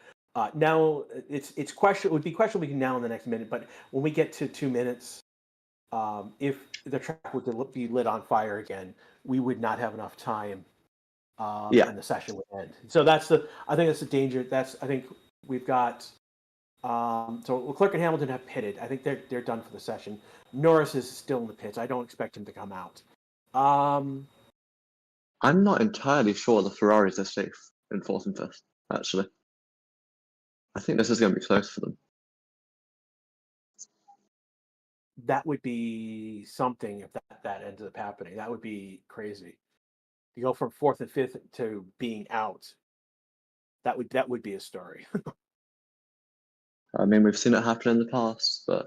Now it's question it would be questionable now in the next minute, but when we get to 2 minutes, if the track were to be lit on fire again, we would not have enough time, Yeah, and the session would end. So I think that's the danger. I think we've got. So Leclerc and Hamilton have pitted. I think they're done for the session. Norris is still in the pits. I don't expect him to come out. Um, I'm not entirely sure the Ferraris are safe in fourth and fifth, actually. I think this is going to be close for them. that would be something if that ends up happening. That would be crazy. To go from fourth and fifth to being out. That would be a story. I mean, we've seen it happen in the past, but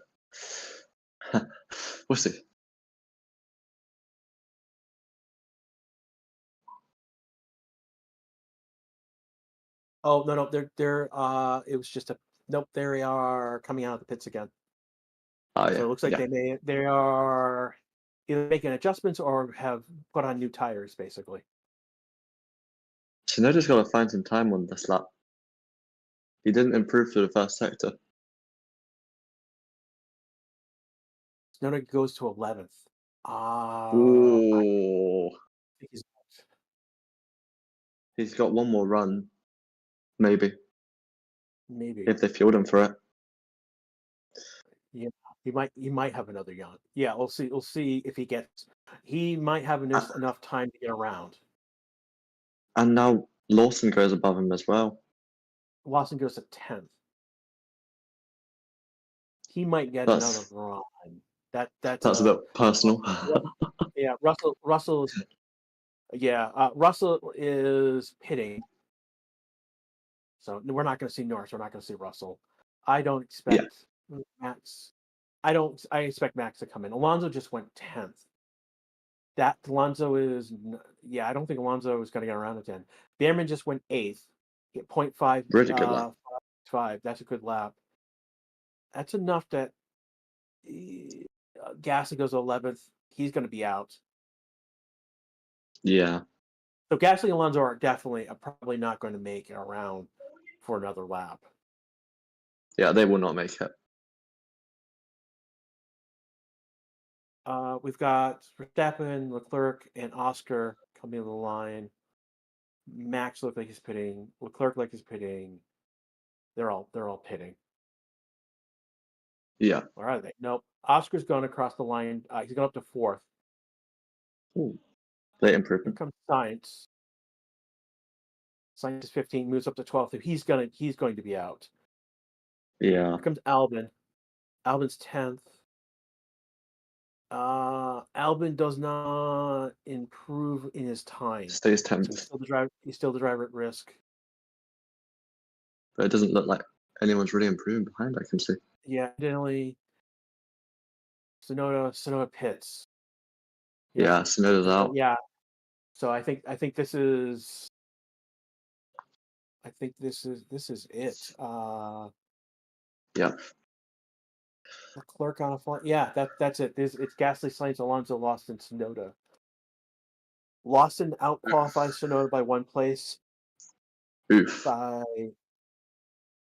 we'll see. Oh no, they're it was just a nope. They are coming out of the pits again. Oh, So yeah, it looks like yeah. they are either making adjustments or have put on new tires, basically. Tsunoda's got to find some time on this lap. He didn't improve through the first sector. Tsunoda goes to 11th. I Ooh, think he's got one more run, maybe, maybe. if they fueled him for it. Yeah, he might have another yawn. Yeah, we'll see. We'll see if he gets. He might have enough time to get around. And now Lawson goes above him as well. Lawson goes to 10th. He might get another That's run. That's that's a bit personal. yeah. Russell is Russell is pitting. So we're not going to see Norris. We're not going to see Russell. I don't Yeah, expect Max. I expect Max to come in. Alonso just went 10th. That Alonso is yeah. I don't think Alonso is going to get around again. Behrman just went 8th. Hit 0.5 really good lap. 5. That's a good lap. That's enough that Gasly goes 11th. He's going to be out. Yeah, So Gasly and Alonso are definitely probably not going to make it around for another lap. yeah, they will not make it. We've got Verstappen, Leclerc, and Oscar coming to the line. Max looks like he's pitting. Leclerc like he's pitting. They're all pitting. Yeah. Where are they? Nope. Oscar's going across the line. He's going up to 4th. Ooh, late Here improvement. comes Science. Science is 15, moves up to 12th. He's going to be out. Yeah, Here comes Albin. Albin's 10th. Albin does not improve in his time, stays so 10th. He's still the driver at risk. But it doesn't look like anyone's really improving behind, I can see. Yeah, evidently Sonoda pits. Yeah. Yeah, Sonoda's So, out. yeah. So I think this is it. Yeah. The clerk on a flight. Yeah, that's it. It's Gasly, Sainz, Alonso, Lawson, Sonoda. Lawson outqualifies Sonoda by one place, Oof. by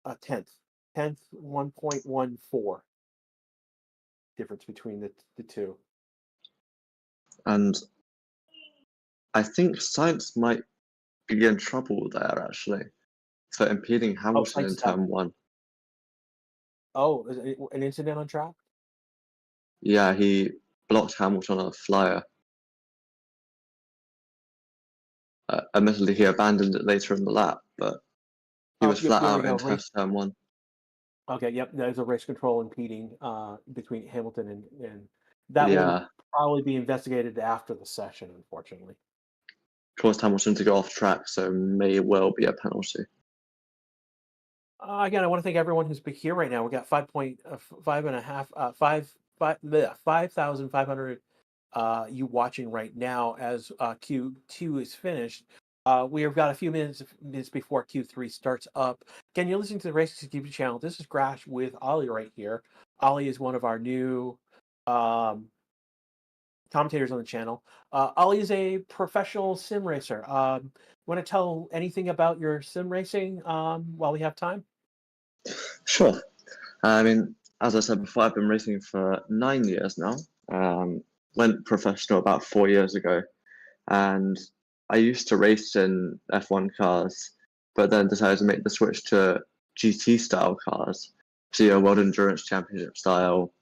a tenth. 1.14 difference between the two. And I think Science might be in trouble there, actually, for impeding Oh, Hamilton Sainz in is out. turn one. Oh, is it an incident on track? Yeah, he blocked Hamilton on a flyer. Admittedly, he abandoned it later in the lap, but he Oh, was yep, flat there we out go. in Race. turn one. Okay, yep. There's a race control impeding between Hamilton and that will Yeah, probably be investigated after the session, unfortunately. caused Hamilton to go off track, so may well be a penalty. Again, I want to thank everyone who's been here right now. We got 5,500 you watching right now as Q2 is finished. We have got a few minutes before Q3 starts up. Again, you're listening to the Race TV channel. This is Grash with Ollie right here. Ollie is one of our new commentators on the channel. Ollie is a professional sim racer. Want to tell anything about your sim racing while we have time? Sure. I mean, as I said before, I've been racing for 9 years now. Went professional about 4 years ago, and I used to race in F1 cars, but then decided to make the switch to GT style cars, so your World Endurance Championship style,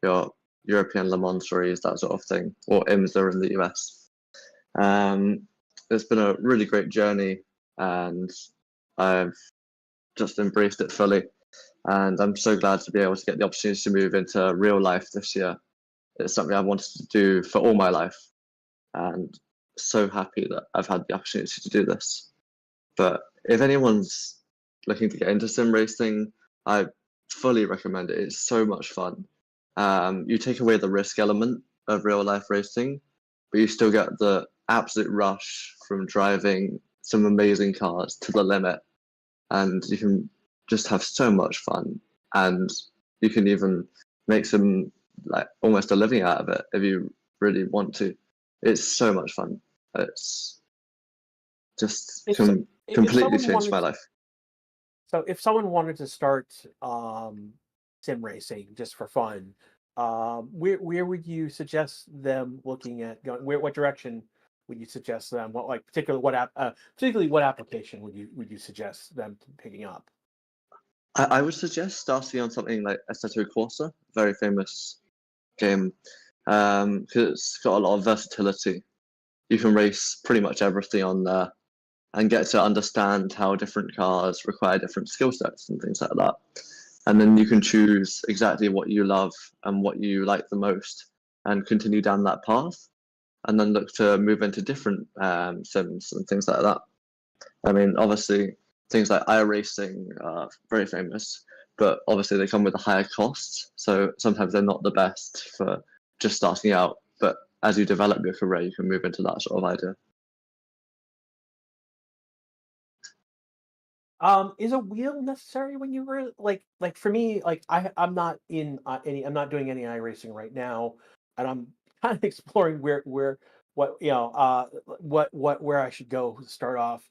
your European Le Mans Series, that sort of thing, or IMSA in the US. Um, it's been a really great journey, and I've just embraced it fully. And I'm so glad to be able to get the opportunity to move into real life this year. It's something I've wanted to do for all my life, and so happy that I've had the opportunity to do this. But if anyone's looking to get into sim racing, I fully recommend it. It's so much fun. You take away the risk element of real life racing, but you still get the absolute rush from driving some amazing cars to the limit, and you can just have so much fun, and you can even make some like almost a living out of it if you really want to. It's so much fun. It's just If so, if completely someone changed wanted my life. So if someone wanted to start sim racing just for fun, where would you suggest them looking at going? What direction would you suggest them? Particularly what application would you suggest them picking up? I would suggest starting on something like Assetto Corsa, very famous game, because it's got a lot of versatility. You can race pretty much everything on there and get to understand how different cars require different skill sets and things like that. And then you can choose exactly what you love and what you like the most and continue down that path, and then look to move into different sims and things like that. I mean, obviously, things like iRacing are very famous, but obviously they come with a higher cost. So sometimes they're not the best for just starting out. But as you develop your career, you can move into that sort of idea. Is a wheel necessary when you were like for me, like I'm not in I'm not doing any iRacing right now, and I'm kind of exploring where what where I should go to start off.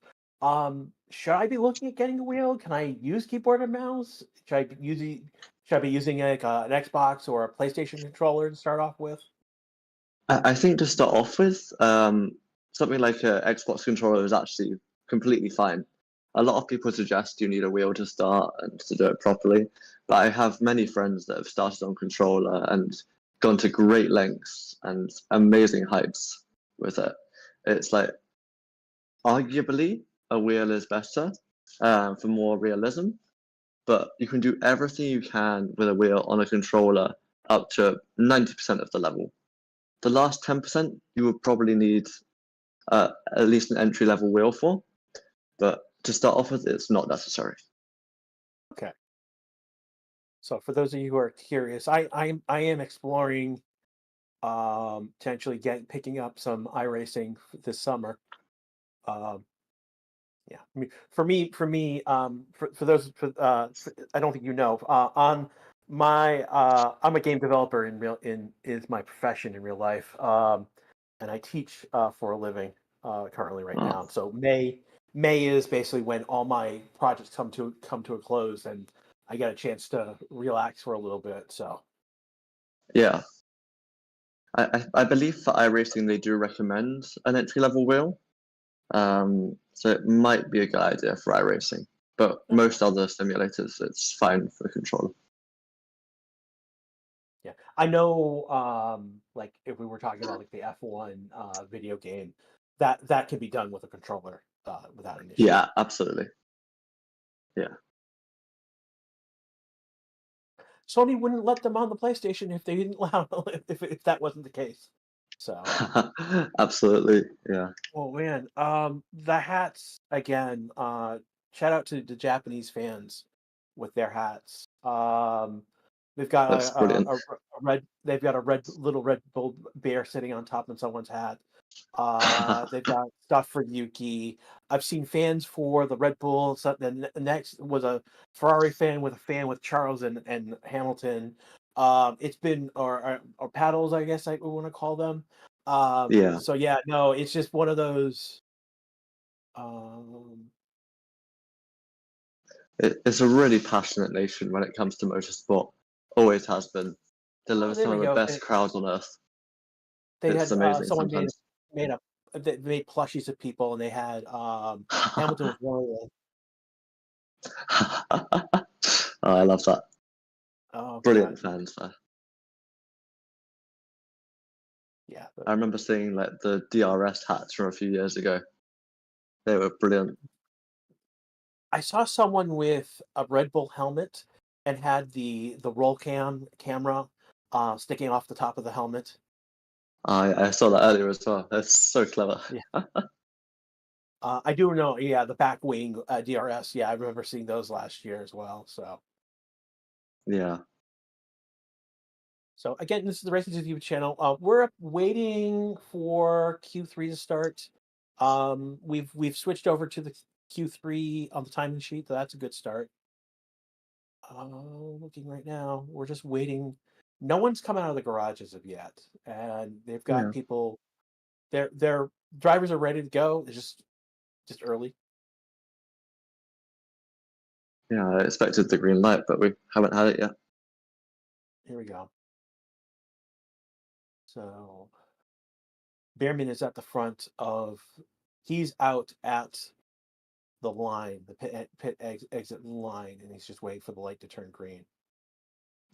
Should I be looking at getting a wheel? Can I use keyboard and mouse? Should I be using like an Xbox or a PlayStation controller to start off with? I think to start off with, something like an Xbox controller is actually completely fine. A lot of people suggest you need a wheel to start and to do it properly, but I have many friends that have started on controller and gone to great lengths and amazing heights with it. It's like arguably a wheel is better for more realism, but you can do everything you can with a wheel on a controller up to 90% of the level. The last 10% you would probably need at least an entry level wheel for, but to start off with, it's not necessary. Okay. So for those of you who are curious, I am exploring Potentially picking up some iRacing this summer. Um, yeah, I mean, for those, I don't think you know, on I'm a game developer is my profession in real life, and I teach for a living currently right Oh, now. So May is basically when all my projects come to a close, and I get a chance to relax for a little bit. So yeah. I believe for iRacing they do recommend an entry level wheel. So it might be a good idea for iRacing, but okay. most other simulators, it's fine for the controller. Yeah, I know. Like if we were talking about like the F1 video game, that can be done with a controller without an issue. Yeah, absolutely. Yeah. Sony wouldn't let them on the PlayStation if they didn't allow if that wasn't the case. So, Absolutely. Yeah. oh man, the hats again. Shout out to the Japanese fans with their hats. They've got Looks brilliant. a red. They've got a little red bull bear sitting on top of someone's hat. They've got stuff for Yuki. I've seen fans for the Red Bull. So the next was a Ferrari fan with Charles and Hamilton. It's been or paddles, I guess I want to call them. Yeah. So yeah, no, it's just one of those. Um, It's a really passionate nation when it comes to motorsport. Always has been. oh, Delivers there some we of the go. best crowds on earth. They It's had amazing someone sometimes. made up they made plushies of people, and they had Hamilton was one of them. Oh, I love that. Oh god, Brilliant fans there. yeah. I remember seeing like the DRS hats from a few years ago. They were brilliant. I saw someone with a Red Bull helmet and had the roll camera sticking off the top of the helmet. I saw that earlier as well. That's so clever. Yeah, I do know. Yeah, the back wing DRS. Yeah, I remember seeing those last year as well. Yeah. So again, this is the Racing YouTube channel. We're waiting for Q3 to start. We've switched over to the Q3 on the timing sheet, so that's a good start. Looking right now, we're just waiting. No one's come out of the garage as of yet, and they've got Yeah. people. Their drivers are ready to go. It's just early. Yeah, I expected the green light, but we haven't had it yet. Here we go. So Behrman is at the front of. He's out at the line, the exit line, and he's just waiting for the light to turn green.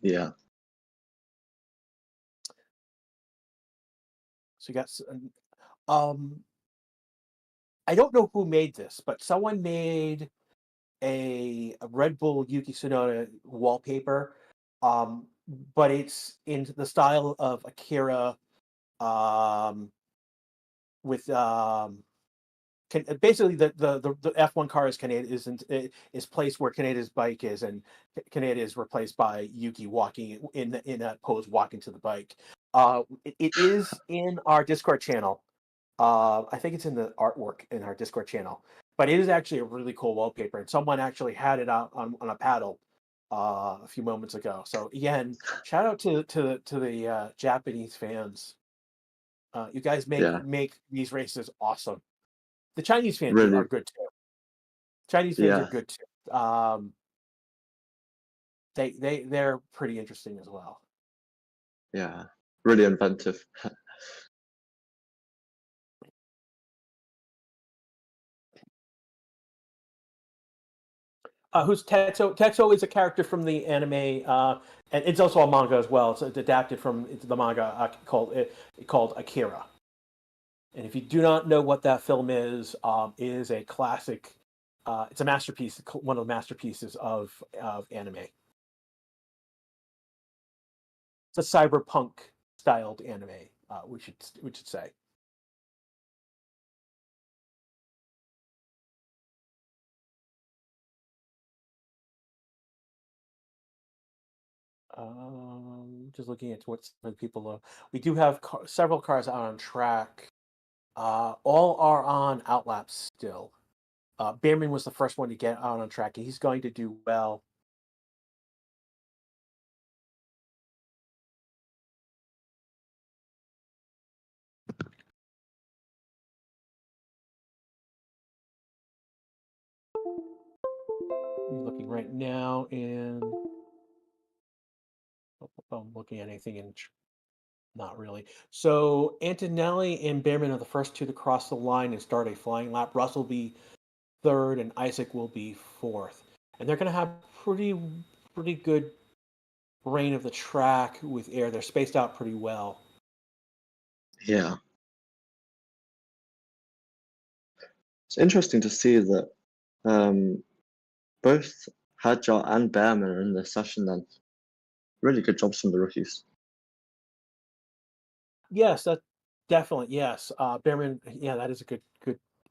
Yeah. So you got um I don't know who made this, but someone made a Red Bull Yuki Tsunoda wallpaper, but it's in the style of Akira, um, with basically the F1 car is Kaneda is placed where Kaneda's bike is, and Kaneda is replaced by Yuki walking in that pose, walking to the bike. It is in our Discord channel. I think it's in the artwork in our Discord channel, but it is actually a really cool wallpaper, and someone actually had it out on a paddle a few moments ago. So again, shout out to the Japanese fans. You guys Yeah. make these races awesome. The Chinese fans Really. are good too. Chinese fans are Yeah. good too. They're pretty interesting as well. Yeah. Really inventive. Who's Tetsuo? Tetsuo is a character from the anime, and it's also a manga as well. It's adapted from the manga called Akira. And if you do not know what that film it is a classic. It's a masterpiece, one of the masterpieces of anime. It's a cyberpunk styled anime. We should say. Just looking at what some people. We do have several cars out on track. All are on outlaps still. Behrman was the first one to get out on track. He's going to do well. I'm looking right now, and I'm looking at anything in. Not really. So Antonelli and Behrman are the first two to cross the line and start a flying lap. Russell will be third, and Isaac will be fourth. And they're going to have pretty good reign of the track with air. They're spaced out pretty well. Yeah. It's interesting to see that both Hadjar and Behrman are in this session then. Really good jobs from the rookies. Yes, that definitely. Yes, Behrman. Yeah, that is a good.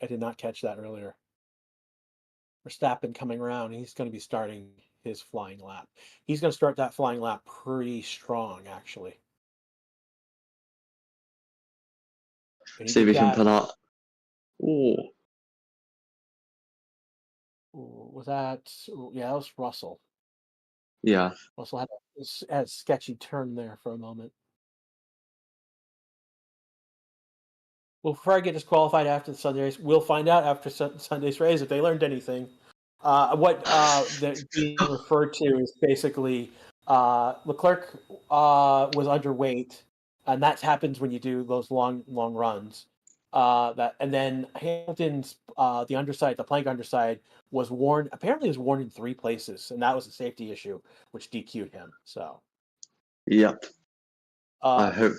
I did not catch that earlier. Verstappen coming around. He's going to be starting his flying lap. He's going to start that flying lap pretty strong, actually. And he See if did we can that. pull out. Ooh. Was that? Yeah, that was Russell. Yeah. Russell had a sketchy turn there for a moment. Well, before I get disqualified after the Sunday race, we'll find out after Sunday's race if they learned anything. What being referred to is basically Leclerc was underweight, and that happens when you do those long runs. And then Hamilton's the underside, the plank underside, was worn. Apparently, was worn in 3 places, and that was a safety issue, which DQ'd him. So, Yep. I hope.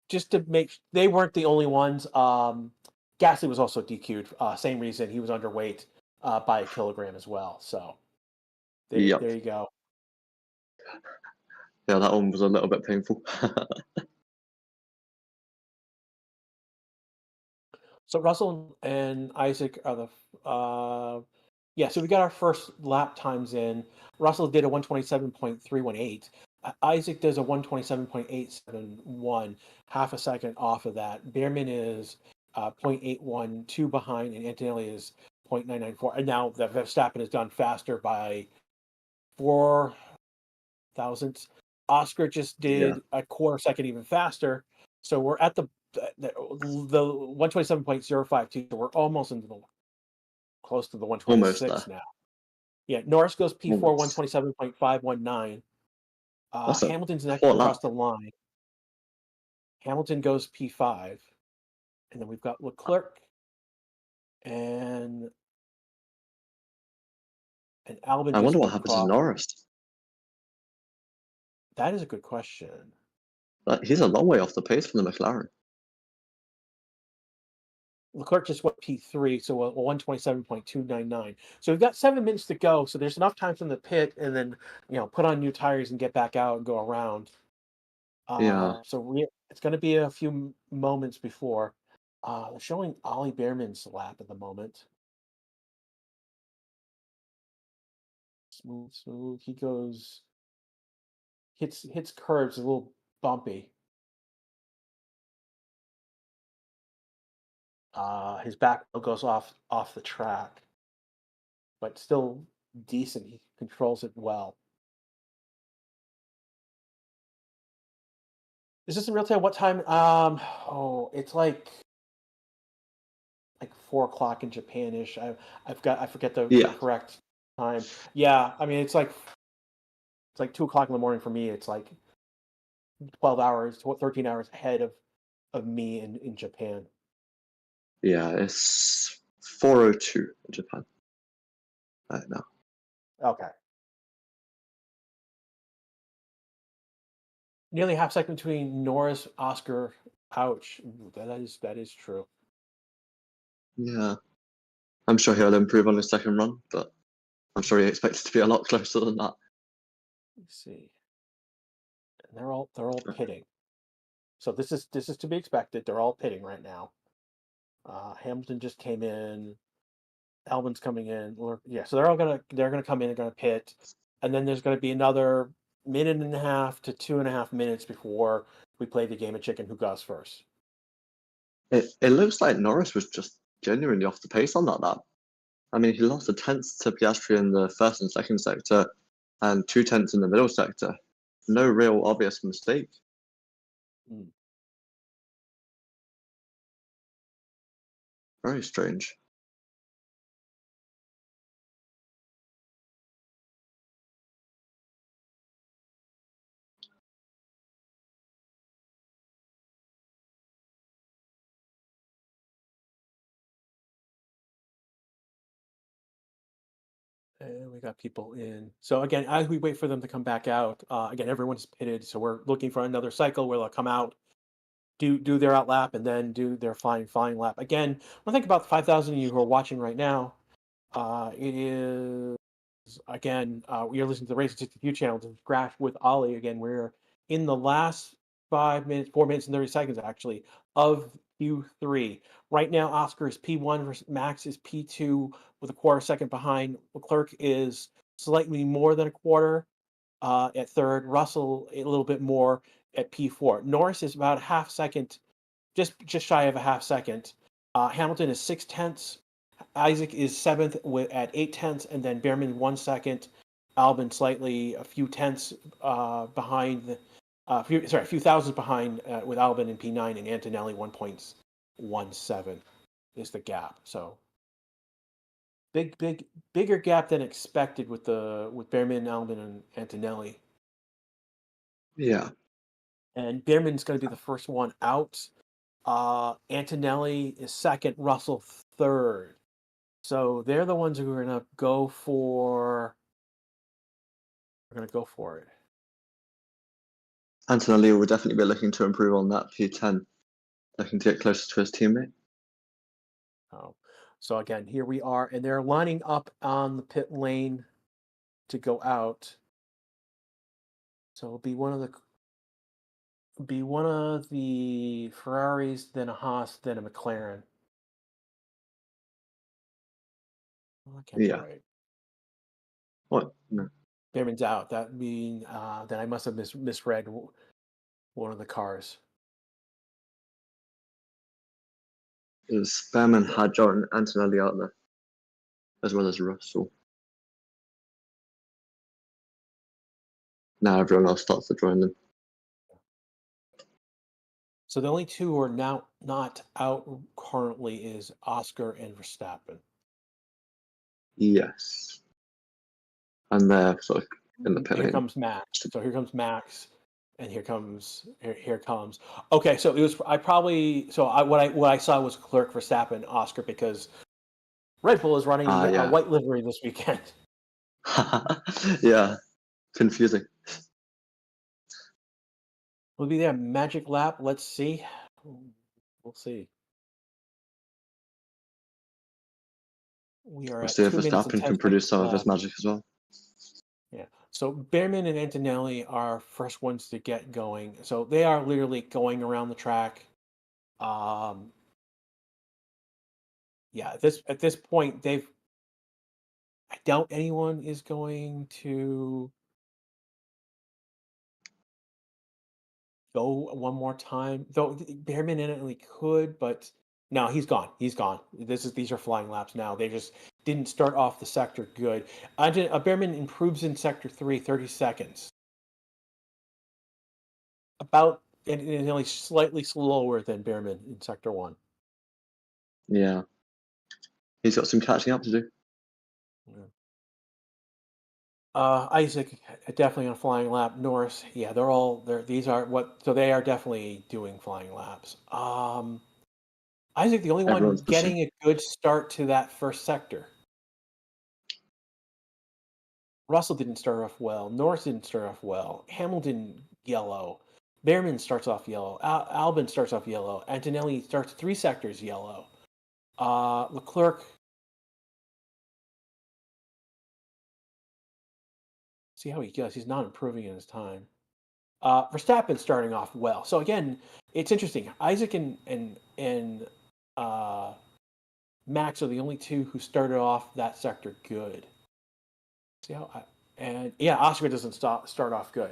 Just to make they weren't the only ones. Gasly was also DQ'd. Same reason, he was underweight by a kilogram as well. So Yep. there you go. Yeah, that one was a little bit painful. So Russell and Isaac are the so we got our first lap times in. Russell did a 127.318. Isaac does a 127.871, half a second off of that. Behrman is 0.812 behind, and Antonelli is 0.994. And now the Verstappen is done faster by 4 thousandths. Oscar just did a quarter second even faster. So we're at the 127.052. So we're almost into the close to the Almost 126 there. now. Yeah, Norris goes P4 Almost. 127.519. That's a Hamilton's next poor across lap. the line. Hamilton goes P5, and then we've got Leclerc and Albon I just wonder what moved happened to across. Norris. That is a good question. He's a long way off the pace from the McLaren. Leclerc just went P3, so a 127.299. So we've got 7 minutes to go. So there's enough time from the pit, and then put on new tires and get back out and go around. Yeah. So it's going to be a few moments before. They're showing Ollie Behrman's lap at the moment. Smooth. He goes, hits curves, a little bumpy. His back wheel goes off the track, but still decent. He controls it well. Is this in real time? What time? It's like 4 o'clock in Japanish. I forget the Yeah. correct time. Yeah, I mean it's like 2 o'clock in the morning for me. It's like 12 hours, 13 hours ahead of me in Japan. Yeah, it's 4:02 in Japan right now. Okay. Nearly half second between Norris, Oscar. Ouch. Ooh, that is true. Yeah. I'm sure he'll improve on his second run, but I'm sure he expects to be a lot closer than that. Let's see. And they're all pitting. So this is to be expected. They're all pitting right now. Hamilton just came in. Albon's coming in. So they're gonna come in. They're gonna pit, and then there's gonna be another minute and a half to 2.5 minutes before we play the game of chicken who goes first. It looks like Norris was just genuinely off the pace on that lap. I mean, he lost a tenth to Piastri in the first and second sector, and 2/10 in the middle sector. No real obvious mistake. Mm. Very strange. And we got people in. So again, as we wait for them to come back out, again, everyone's pitted. So we're looking for another cycle where they'll come out, do their out lap, and then do their flying lap. Again, I think about 5,000 of you who are watching right now. It is again, you're listening to the Race 62 channel to Graph with Ollie. Again, we're in the last 5 minutes, 4 minutes and 30 seconds actually of Q3. Right now, Oscar is P1 versus Max is P2 with a quarter second behind. Leclerc is slightly more than a quarter at third. Russell a little bit more at P4. Norris is about a half second, just shy of a half second. Hamilton is 6/10. Isaac is seventh at 8/10, and then Behrman 1 second. Albon slightly a few tenths behind. A few thousands behind with Albon in P9, and Antonelli 1.17 is the gap. So bigger gap than expected with Behrman, Albon, and Antonelli. Yeah. And Behrman's going to be the first one out. Antonelli is second, Russell third. So they're the ones who are going to go for. We're going to go for it. Antonelli will definitely be looking to improve on that P10, looking to get closer to his teammate. Oh, so again, here we are, and they're lining up on the pit lane to go out. So it'll be one of the Ferraris, then a Haas, then a McLaren. Oh, that can't be right. What? No. Behrman's out. That means then I must have misread one of the cars. It was Behrman, Hadjar, and Antonelli out there, as well as Russell. Now everyone else starts to join them. So the only two who are now not out currently is Oscar and Verstappen. Yes. And they're sort of in the pit Here lane. comes Max. So here comes Max, and here comes. Okay, so it was. What I saw was Clerk Verstappen, Oscar, because Red Bull is running a white livery this weekend. Yeah, confusing. Will be there magic lap. Let's see. We'll see. We are We'll at see if 2 minutes and Verstappen 10 can produce seconds some of his left. magic as well. Yeah. So Behrman and Antonelli are first ones to get going. So they are literally going around the track. Yeah. At this point, I doubt anyone is going to go one more time. Though Behrman and Antonelli could, but no, he's gone. He's gone. These are flying laps now. They just didn't start off the sector good. Behrman improves in sector 3, 30 seconds. And only slightly slower than Behrman in sector 1. Yeah. He's got some catching up to do. Yeah. Isaac definitely on a flying lap. Norris, yeah, they are definitely doing flying laps. Isaac, the only one Everyone's pushing. getting a good start to that first sector. Russell didn't start off well. Norris didn't start off well. Hamilton yellow. Behrman starts off yellow. Albon starts off yellow. Antonelli starts 3 sectors yellow. Leclerc. See how he goes. He's not improving in his time. Verstappen starting off well. So again, it's interesting. Isaac and Max are the only two who started off that sector good. See how And yeah, Oscar doesn't start off good.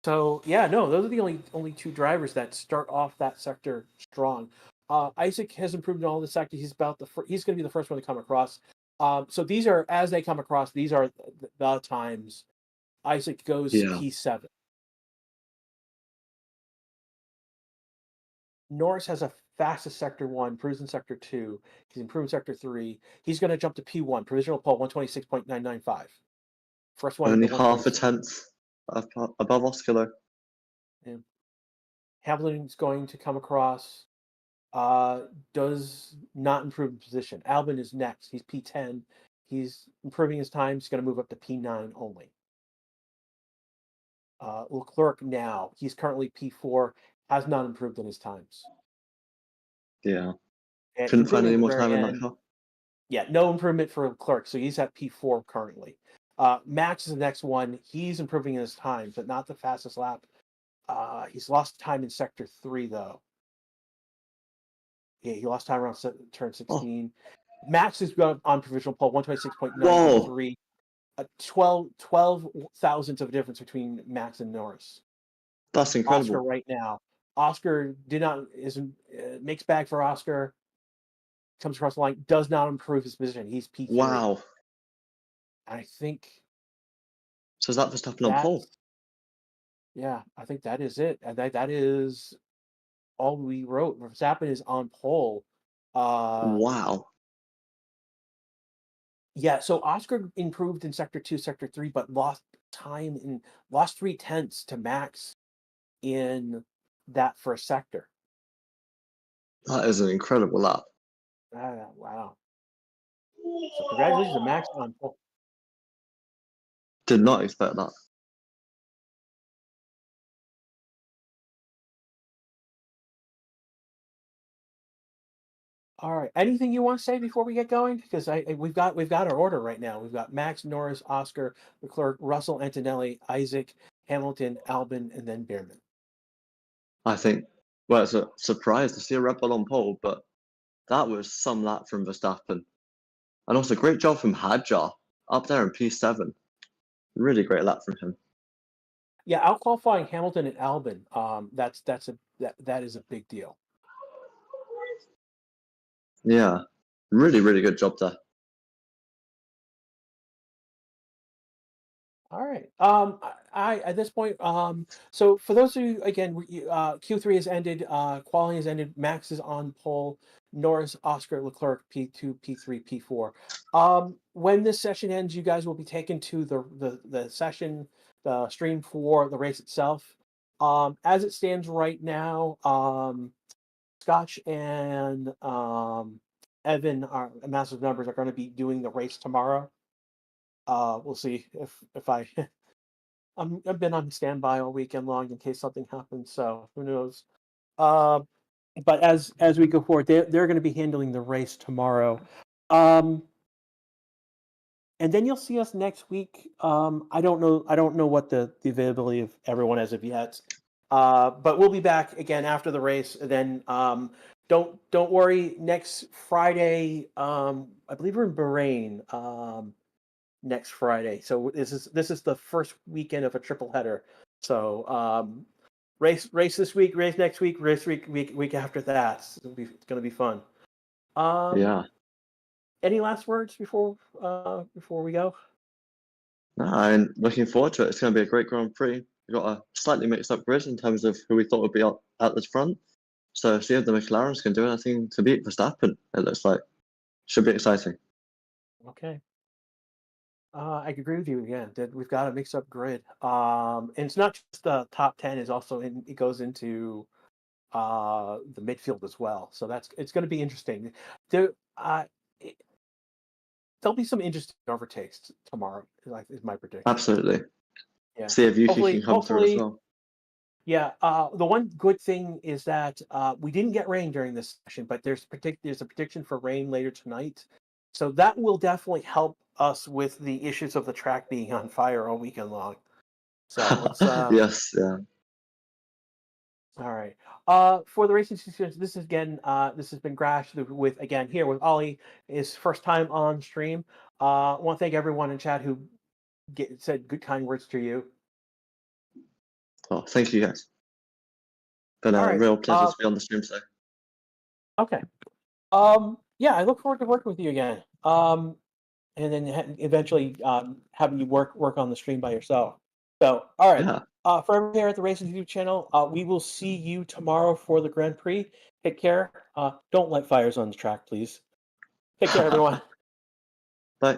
So yeah, no, those are the only two drivers that start off that sector strong. Isaac has improved in all the sectors. He's going to be the first one to come across. So these are as they come across. These are the times. Isaac goes Yeah. P7. Norris has a fastest sector 1, improves in sector 2. He's improved in sector 3. He's going to jump to P1, provisional pole 126.995. First one in Only the half a 126. tenth above Oscar though. Yeah. Hamilton's going to come across. Does not improve in position. Albin is next. He's P10. He's improving his time. He's going to move up to P9 only. Leclerc now. He's currently P4. Has not improved in his times. Yeah. And Couldn't find including any at the more very time in that end, car. yeah, no improvement for Leclerc. So he's at P4 currently. Max is the next one. He's improving in his time, but not the fastest lap. He's lost time in sector 3 though. Yeah, he lost time around turn 16. Oh, Max is going on provisional pole whoa. 126.923. 12 thousandths of a difference between Max and Norris. That's Oscar incredible. right now. Oscar isn't mixed bag for Oscar. Comes across the line, does not improve his position. He's P3. Wow. I think So is that Verstappen on pole? that's I think that is it. And that is all we wrote. Verstappen is on pole. Wow. Yeah, so Oscar improved in sector 2, sector 3, but lost 3 tenths to Max in that first sector. That is an incredible lap. Wow. So congratulations to Max on pole. Did not expect that. All right. Anything you want to say before we get going? Because we've got our order right now. We've got Max, Norris, Oscar, Leclerc, Russell, Antonelli, Isaac, Hamilton, Albin, and then Bierman. I think, well, it's a surprise to see a Red Bull on pole, but that was some lap from Verstappen. And also, great job from Hadjar up there in P7. Really great lap from him. Yeah, out qualifying Hamilton and Albin. That is a big deal. Yeah, really, really good job there. All right. I at this point, so for those of you again, Q3 has ended, quality has ended. Max is on pole. Norris, Oscar, Leclerc, P2, P3, P4. When this session ends, you guys will be taken to the session, the stream for the race itself. As it stands right now, Scotch and Evan are massive numbers are going to be doing the race tomorrow. We'll see if I I've been on standby all weekend long in case something happens. So who knows? Uh, but as we go forward, they're going to be handling the race tomorrow, and then you'll see us next week. I don't know what the availability of everyone as of yet. But we'll be back again after the race. And then don't worry. Next Friday, I believe we're in Bahrain. Next Friday. So this is the first weekend of a triple header. So race this week, race next week, race week after that. It's gonna be fun. Yeah. Any last words before we go? No, I'm looking forward to it. It's going to be a great Grand Prix. We've got a slightly mixed up grid in terms of who we thought would be at the front. So see if the McLarens can do anything to beat Verstappen, it looks like. Should be exciting. Okay. I agree with you again that we've got a mix up grid. And it's not just the top 10 is also it goes into the midfield as well. So it's going to be interesting. There it, there'll be some interesting overtakes tomorrow. Is my prediction. Absolutely. Yeah. See if Yuki can come through as Hopefully. well. Yeah. The one good thing is that we didn't get rain during this session, but there's a prediction for rain later tonight. So that will definitely help us with the issues of the track being on fire all weekend long. So let's Yes, yeah. all right. For the racing series, this has been Grash with again here with Ollie. His first time on stream. I want to thank everyone in chat who said good kind words to you. Well, thank you guys. Been All a right. real pleasure to be on the stream today. Okay. Yeah, I look forward to working with you again. And then eventually having you work on the stream by yourself. So, all right. Yeah. For everyone here at the Racing YouTube channel, we will see you tomorrow for the Grand Prix. Take care. Don't light fires on the track, please. Take care, everyone. Bye.